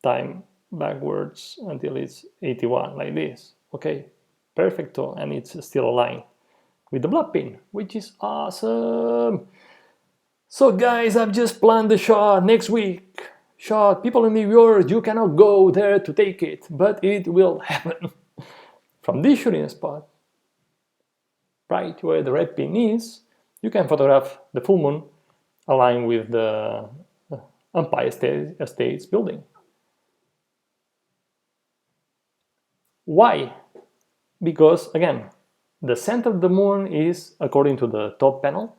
time backwards until it's 81, like this. Okay, perfecto, and it's still aligned with the black pin, which is awesome. So guys, I've just planned the shot next week. Shot, people in New York, you cannot go there to take it, but it will happen. From this shooting spot, right where the red pin is, you can photograph the full moon aligned with the Empire State's building. Why? Because, again, the center of the moon is, according to the top panel,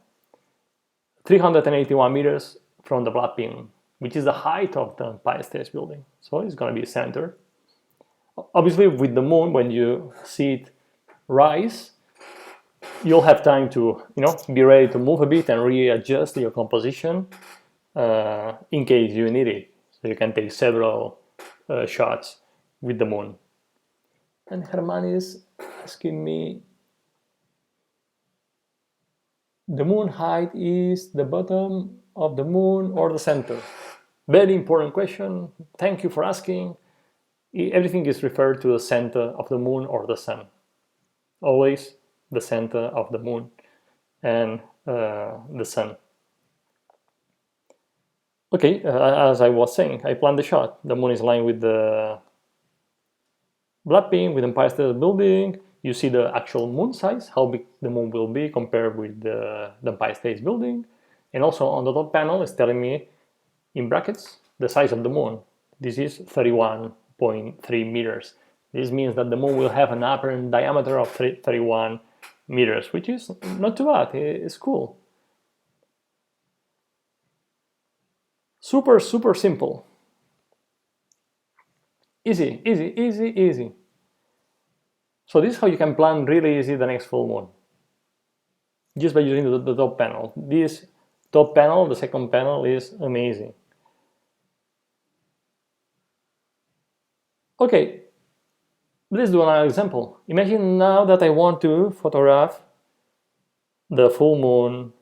381 meters from the black pin, which is the height of the Empire State Building. So it's going to be center. Obviously, with the moon, when you see it rise, you'll have time to, be ready to move a bit and readjust your composition in case you need it. So you can take several shots with the moon. And Herman is asking me, the moon height is the bottom of the moon or the center? Very important question. Thank you for asking. Everything is referred to the center of the moon or the sun. Always the center of the moon and the sun. Okay, as I was saying, I planned the shot. The moon is aligned with the black pin, with Empire State Building. You see the actual moon size, how big the moon will be compared with the Empire State Building. And also on the top panel, it's telling me, in brackets, the size of the moon. This is 31.3 meters. This means that the moon will have an apparent diameter of 31 meters, which is not too bad. It's cool. Super, super simple. Easy, easy, easy, easy. So this is how you can plan really easy the next full moon. Just by using the top panel. This top panel, the second panel, is amazing. Okay, let's do another example. Imagine now that I want to photograph the full moon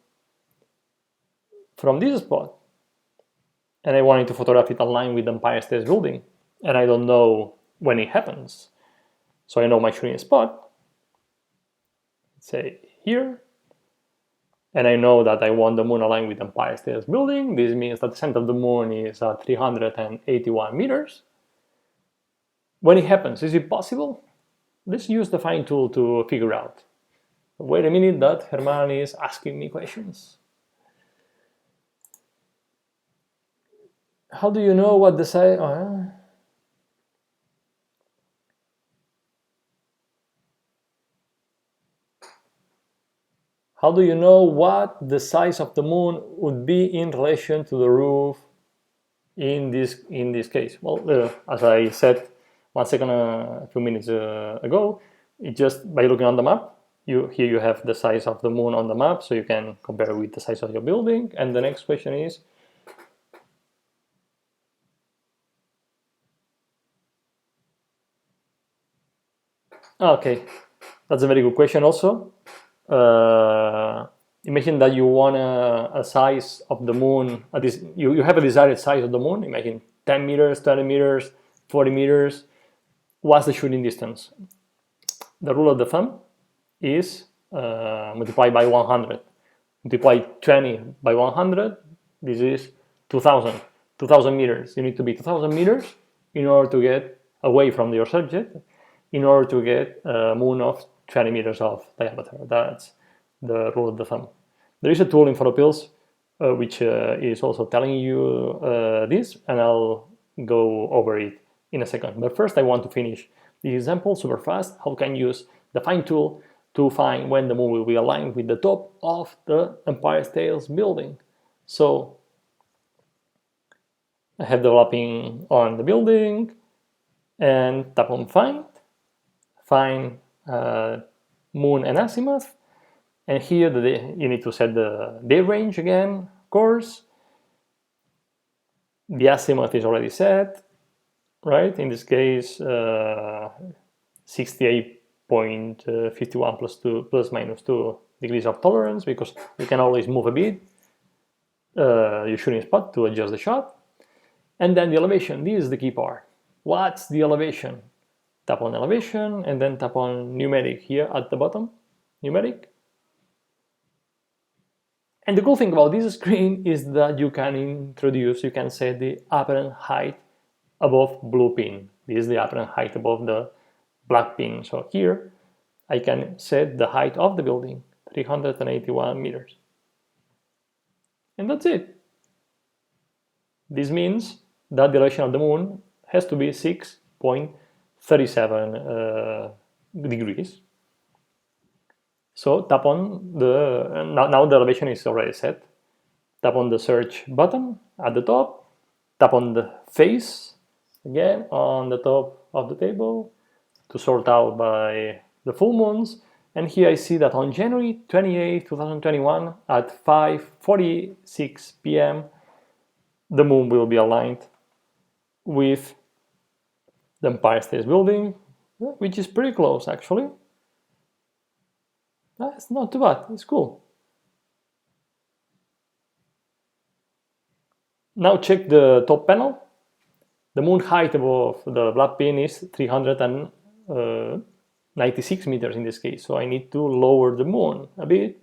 from this spot. And I wanted to photograph it aligned with the Empire State Building. And I don't know when it happens. So I know my shooting spot. Say here. And I know that I want the moon aligned with the Empire State Building. This means that the center of the moon is at 381 meters. When it happens, is it possible? Let's use the find tool to figure out. Wait a minute, that Herman is asking me questions. How do you know what the size? How do you know what the size of the moon would be in relation to the roof in this case? Well, as I said 1 second, a few minutes ago, it just by looking on the map, here you have the size of the moon on the map, so you can compare with the size of your building. And the next question is, okay, that's a very good question also. Imagine that you want a size of the moon, you have a desired size of the moon, imagine 10 meters, 20 meters, 40 meters. What's the shooting distance? The rule of the thumb is multiply by 100. Multiply 20 by 100, this is 2,000 meters. You need to be 2,000 meters in order to get away from your subject, in order to get a moon of 20 meters of diameter. That's the rule of the thumb. There is a tool in PhotoPills which is also telling you this, and I'll go over it in a second. But first I want to finish the example super fast. How can you use the find tool to find when the moon will be aligned with the top of the Empire State Building. So I have the mapping on the building and tap on find moon and azimuth, and here you need to set the day range again, of course. The azimuth is already set, right? In this case, 68.51 plus minus 2 degrees of tolerance, because you can always move a bit your shooting spot to adjust the shot. And then the elevation, this is the key part. What's the elevation? Tap on elevation and then tap on numeric here at the bottom, numeric. And the cool thing about this screen is that you can set the apparent height above blue pin. This is the apparent height above the black pin. So here I can set the height of the building, 381 meters. And that's it. This means that the elevation of the moon has to be 6.37 degrees. So tap on now the elevation is already set. Tap on the search button at the top, tap on the face again on the top of the table to sort out by the full moons. And here I see that on January 28, 2021 at 5:46 p.m. the moon will be aligned with the Empire State Building, which is pretty close actually. It's not too bad, it's cool. Now check the top panel. The moon height above the black pin is 396 meters in this case, so I need to lower the moon a bit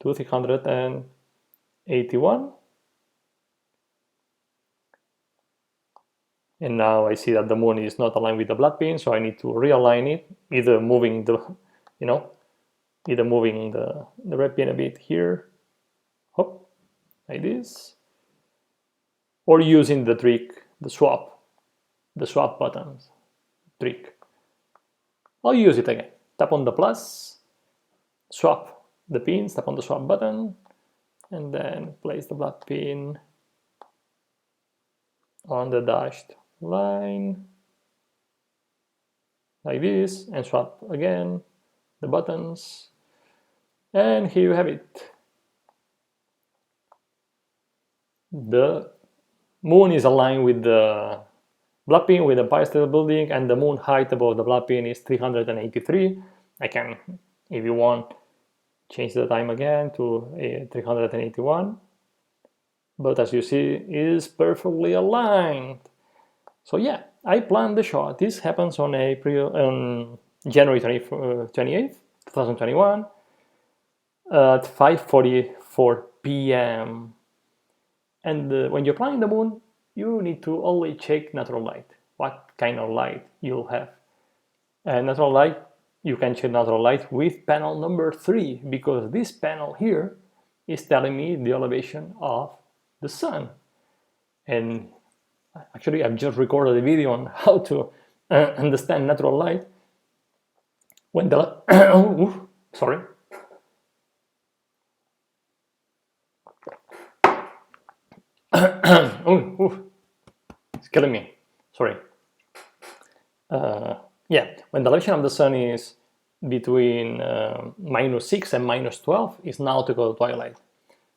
to 381. And now I see that the moon is not aligned with the black pin, so I need to realign it, either moving the red pin a bit here, hop, like this, or using the trick, the swap buttons trick. I'll use it again. Tap on the plus, swap the pins, tap on the swap button, and then place the black pin on the dashed line, like this, and swap again the buttons. And here you have it. The moon is aligned with the black pin with the Empire State Building, and the moon height above the black pin is 383. I can, if you want, change the time again to 381. But as you see, it is perfectly aligned. So yeah, I planned the shot. This happens on January 28th, 2021 at 5:44 p.m. And when you're planning the moon, you need to always check natural light, what kind of light you'll have. And natural light, you can check natural light with panel number 3, because this panel here is telling me the elevation of the sun. And actually, I've just recorded a video on how to understand natural light. When the sorry. killing me. Sorry. Yeah, when the elevation of the sun is between -6 and -12, it's nautical twilight.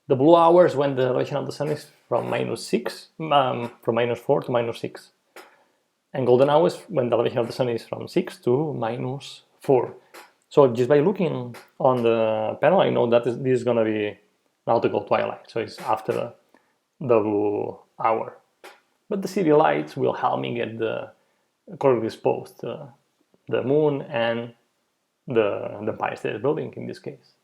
The blue hours when the elevation of the sun is from -6, from -4 to -6. And golden hours when the elevation of the sun is from 6 to -4. So just by looking on the panel, I know that this is going to be nautical twilight. So it's after the blue hour. But the city lights will help me get the correctly exposed the moon and the Empire State Building in this case.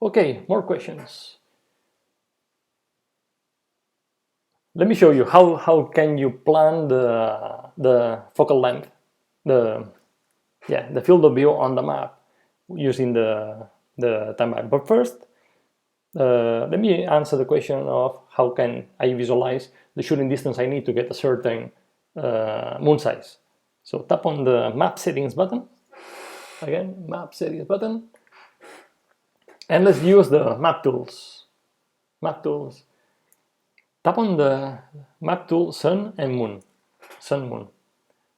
Okay, more questions. Let me show you how can you plan the focal length, the field of view on the map using the timeline. But first, let me answer the question of how can I visualize the shooting distance I need to get a certain moon size. So tap on the map settings button. Again, map settings button. And let's use the map tools. Map tools. Tap on the map tool sun and moon. Sun, moon.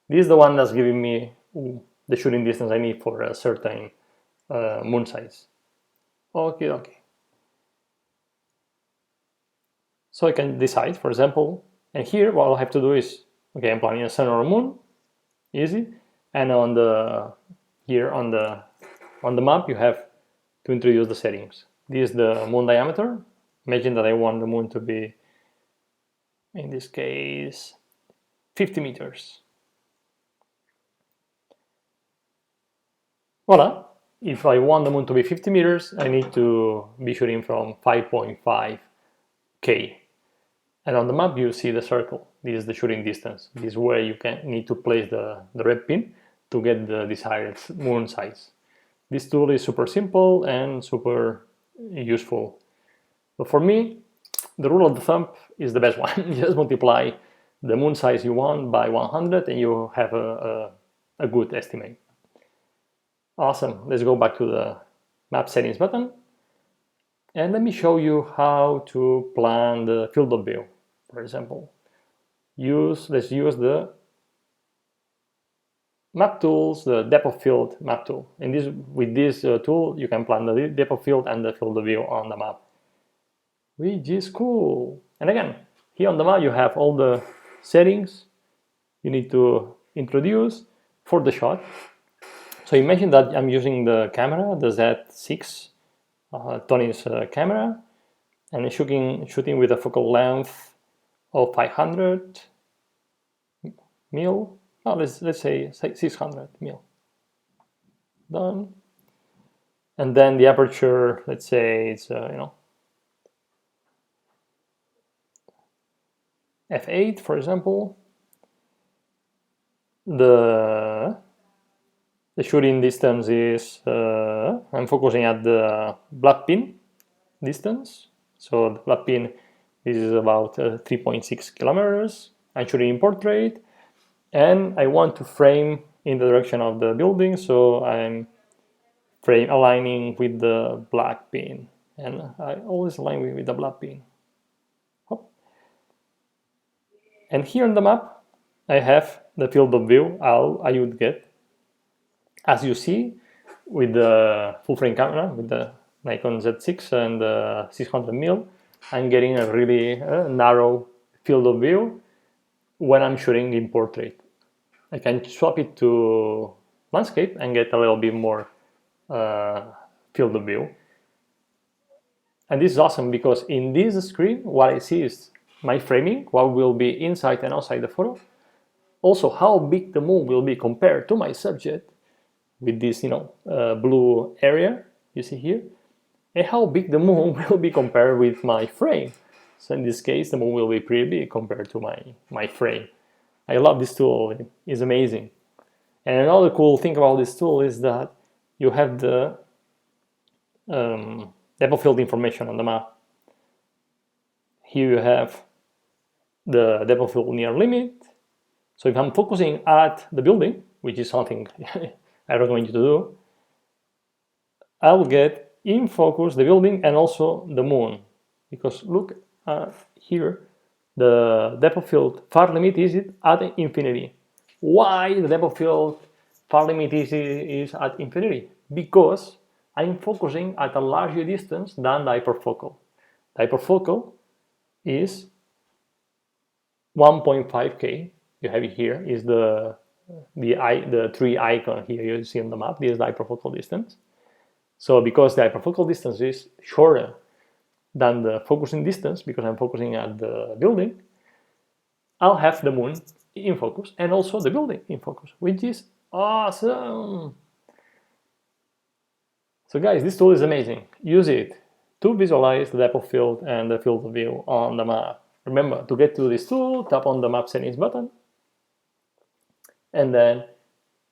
This is the one that's giving me the shooting distance I need for a certain moon size. Okay. So I can decide, for example, and here what I'll have to do is, okay, I'm planning a sun or a moon, easy. And on here on the map, you have to introduce the settings. This is the moon diameter. Imagine that I want the moon to be, in this case, 50 meters. Voila. If I want the moon to be 50 meters, I need to be shooting from 5.5 K. And on the map, you see the circle. This is the shooting distance. This is where you need to place the red pin to get the desired moon size. This tool is super simple and super useful. But for me, the rule of the thumb is the best one. Just multiply the moon size you want by 100 and you have a good estimate. Awesome. Let's go back to the map settings button. And let me show you how to plan the field of view. For example, let's use the map tools, the depth of field map tool. And with this tool, you can plan the depth of field and the field of view on the map, which is cool. And again, here on the map, you have all the settings you need to introduce for the shot. So imagine that I'm using the camera, the Z6 Tony's camera, and shooting with a focal length of 500 mil. Oh, let's say 600 mil. Done. And then the aperture, let's say it's f8, for example. The shooting distance is I'm focusing at the black pin distance. So the black pin is about 3.6 kilometers. I'm shooting in portrait, and I want to frame in the direction of the building, so I'm aligning with the black pin, and I always align with the black pin. Hop. And here on the map, I have the field of view I would get. As you see, with the full frame camera, with the Nikon Z6 and the 600mm, I'm getting a really narrow field of view when I'm shooting in portrait. I can swap it to landscape and get a little bit more field of view. And this is awesome because in this screen, what I see is my framing, what will be inside and outside the photo. Also, how big the moon will be compared to my subject with this, blue area you see here, and how big the moon will be compared with my frame. So in this case, the moon will be pretty big compared to my frame. I love this tool, it's amazing. And another cool thing about this tool is that you have the depth of field information on the map. Here you have the depth of field near limit. So if I'm focusing at the building, which is something I recommend you to do, I will get in focus the building and also the moon. Because look here, the depth of field far limit is at infinity. Why the depth of field far limit is at infinity? Because I'm focusing at a larger distance than the hyperfocal. The hyperfocal is 1.5K. You have it here, is the tree icon here you see on the map. This is the hyperfocal distance. So because the hyperfocal distance is shorter than the focusing distance, because I'm focusing at the building, I'll have the moon in focus and also the building in focus, which is awesome. So guys, this tool is amazing. Use it to visualize the depth of field and the field of view on the map. Remember, to get to this tool, tap on the map settings button, and then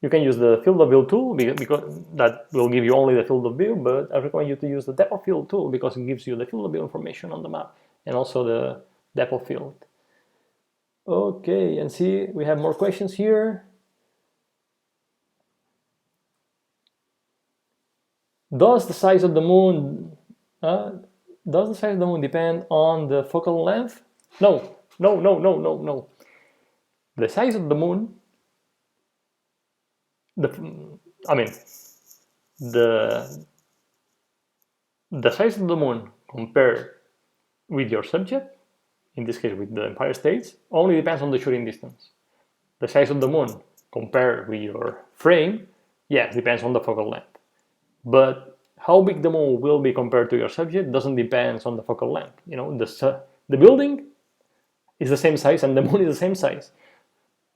you can use the field of view tool because that will give you only the field of view, but I recommend you to use the depth of field tool because it gives you the field of view information on the map and also the depth of field. Okay, and see, we have more questions here. Does the size of the moon depend on the focal length? No. The size of the moon, the size of the moon compared with your subject, in this case with the Empire States, only depends on the shooting distance. The size of the moon compared with your frame, yes, depends on the focal length. But how big the moon will be compared to your subject doesn't depend on the focal length. You know, the building is the same size and the moon is the same size.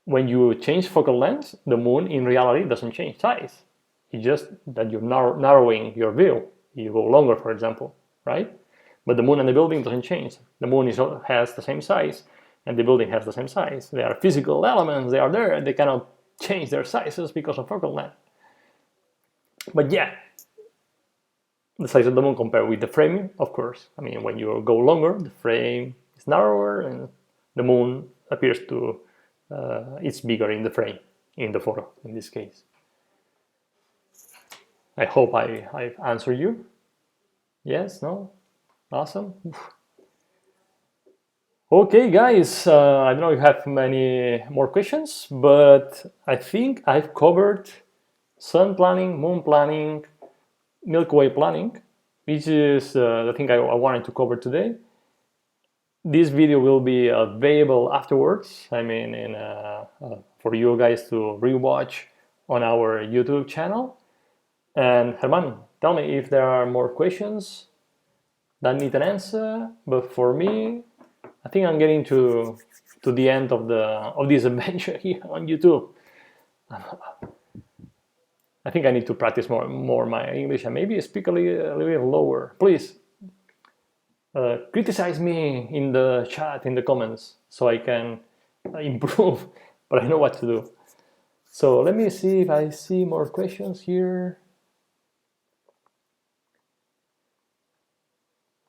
When you change focal length, the moon in reality doesn't change size. It's just that you're narrowing your view. You go longer, for example, right? But the moon and the building doesn't change. The moon has the same size and the building has the same size. They are physical elements, they are there, and they cannot change their sizes because of focal length. But yeah, the size of the moon compared with the frame, of course. I mean, when you go longer, the frame is narrower and the moon appears to, it's bigger in the frame, in the photo, in this case. I hope I've answered you. Yes, no? Awesome. Okay, guys, I don't know if you have many more questions, but I think I've covered sun planning, moon planning, Milky Way planning, which is the thing I wanted to cover today. This video will be available afterwards, I mean, for you guys to rewatch on our YouTube channel. And Herman, tell me if there are more questions that need an answer, but for me, I think I'm getting to the end of this adventure here on YouTube. I think I need to practice more my English and maybe speak a little bit lower. Please criticize me in the chat, in the comments, so I can improve, but I know what to do. So let me see if I see more questions here.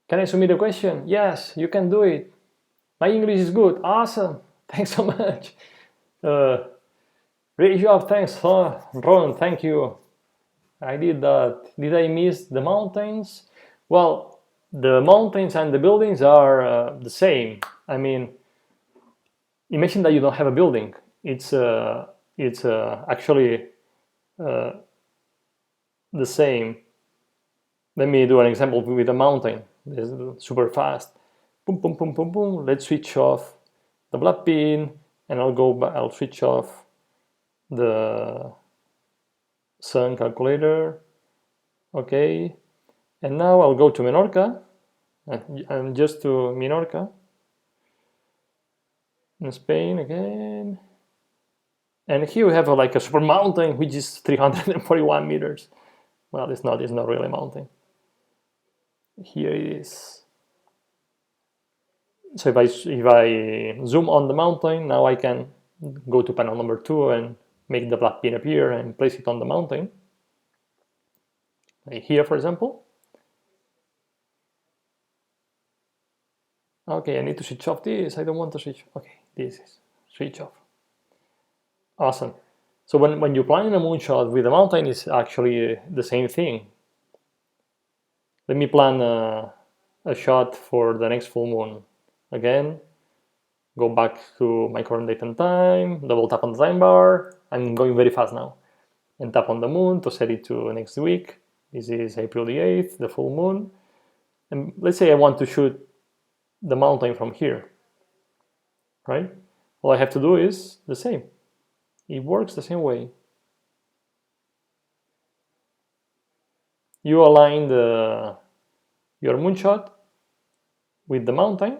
Can I submit a question? Yes, you can do it. My English is good. Awesome. Thanks so much. Great job. Thanks, Ron. Thank you. I did that. Did I miss the mountains? Well, the mountains and the buildings are the same. I mean, imagine that you don't have a building. It's actually the same. Let me do an example with a mountain. This is super fast. Boom, boom, boom, boom, boom. Let's switch off the black pin, and I'll switch off the sun calculator. Okay, and now I'll go to Menorca, and just to Menorca in Spain again. And here we have like a super mountain, which is 341 meters. Well, it's not really a mountain. Here it is. So if I zoom on the mountain, now I can go to panel number 2 and make the black pin appear and place it on the mountain. Like here, for example. Okay, I need to switch off this. I don't want to switch. Okay, this is switch off. Awesome. So when you're planning a moonshot with a mountain, it's actually the same thing. Let me plan a shot for the next full moon. Again, go back to my current date and time, double tap on the time bar. I'm going very fast now. And tap on the moon to set it to next week. This is April the 8th, the full moon. And let's say I want to shoot the mountain from here, right? All I have to do is the same. It works the same way. You align your moonshot with the mountain,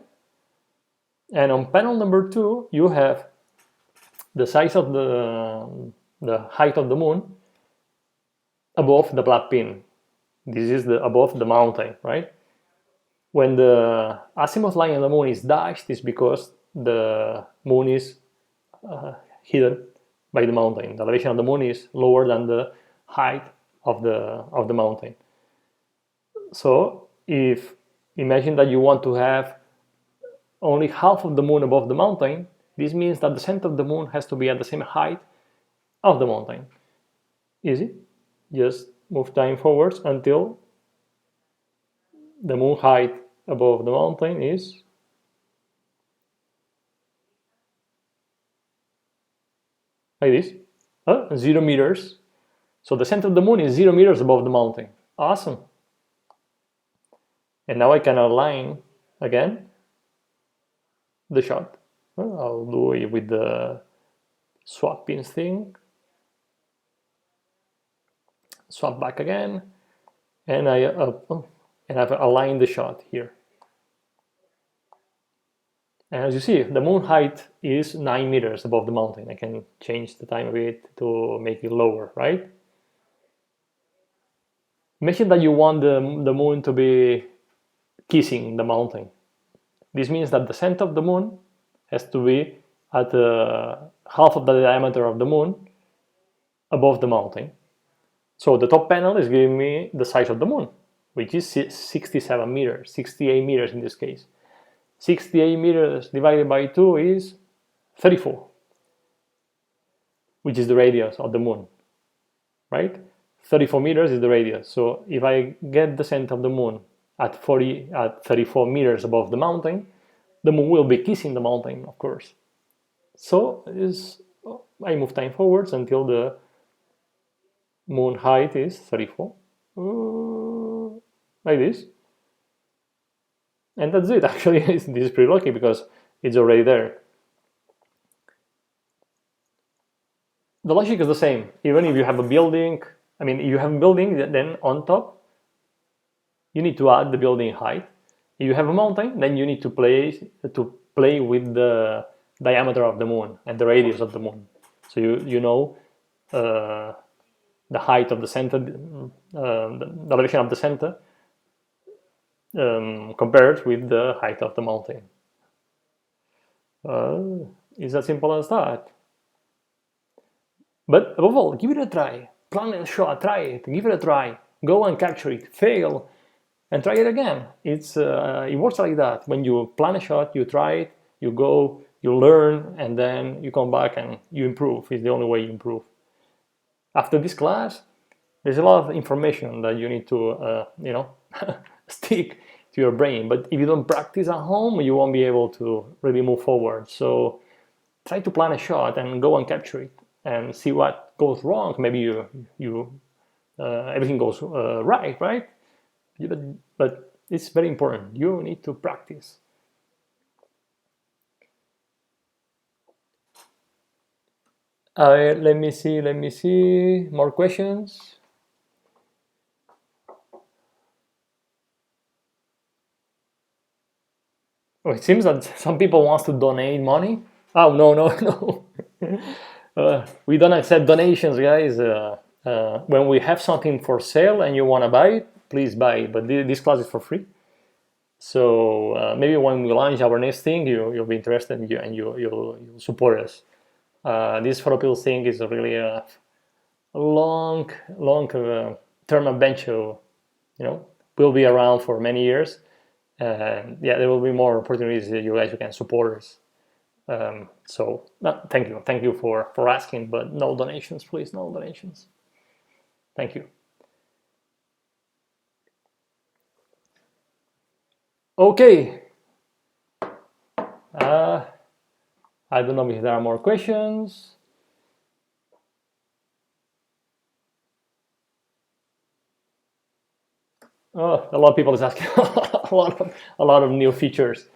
and on panel number 2 you have the size of the height of the moon above the black pin. This is above the mountain, right? When the azimuth line of the moon is dashed, it's because the moon is hidden by the mountain. The elevation of the moon is lower than the height of the mountain. So if imagine that you want to have only half of the moon above the mountain, this means that the center of the moon has to be at the same height of the mountain. Easy. Just move time forwards until the moon height above the mountain is like this, 0 meters. So the center of the moon is 0 meters above the mountain. Awesome. And now I can align again the shot. I'll do it with the swap pins thing. Swap back again, and I've aligned the shot here. And as you see, the moon height is 9 meters above the mountain. I can change the time of it to make it lower, right? Imagine that you want the moon to be kissing the mountain. This means that the center of the moon has to be at half of the diameter of the moon above the mountain. So the top panel is giving me the size of the moon, which is 67 meters, 68 meters in this case. 68 meters divided by 2 is 34, which is the radius of the moon, right? 34 meters is the radius. So if I get the center of the moon at 34 meters above the mountain, the moon will be kissing the mountain, of course. So I move time forwards until the moon height is 34, like this. And that's it. Actually, this is pretty lucky because it's already there. The logic is the same. Even if you have a building, if you have a building, then on top, you need to add the building height. If you have a mountain, then you need to play with the diameter of the moon and the radius of the moon. So you know the height of the center, the elevation of the center, compared with the height of the mountain. It's as simple as that. But above all, give it a try. Plan a shot, try it, give it a try. Go and capture it, fail, and try it again. It works like that. When you plan a shot, you try it, you go, you learn, and then you come back and you improve. It's the only way you improve. After this class, there's a lot of information that you need to, stick to your brain. But if you don't practice at home, you won't be able to really move forward. So try to plan a shot and go and capture it and see what goes wrong. Maybe everything goes right? But it's very important. You need to practice. Let me see. More questions? Oh, it seems that some people want to donate money. Oh, no. We don't accept donations, guys. When we have something for sale and you want to buy it, please buy it. But this class is for free. So maybe when we launch our next thing, you'll be interested and you'll support us. This PhotoPills thing is really a long term adventure. We'll be around for many years, and there will be more opportunities that you guys can support us. Thank you for asking, but no donations, please, no donations. Thank you. Okay. I don't know if there are more questions. Oh, a lot of people is asking a lot of new features.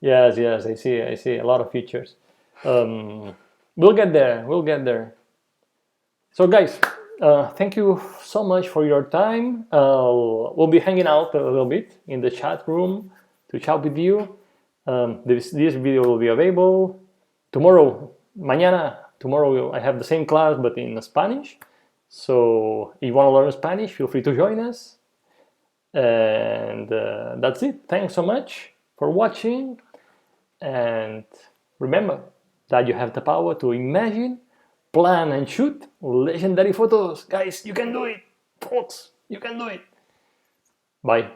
Yes, yes, I see a lot of features. We'll get there. We'll get there. So, guys, thank you so much for your time. We'll be hanging out a little bit in the chat room to chat with you. This video will be available tomorrow. Tomorrow I have the same class but in Spanish. So if you want to learn Spanish, feel free to join us. And that's it. Thanks so much for watching. And remember that you have the power to imagine, plan, and shoot legendary photos. Guys, you can do it. Folks, you can do it. Bye.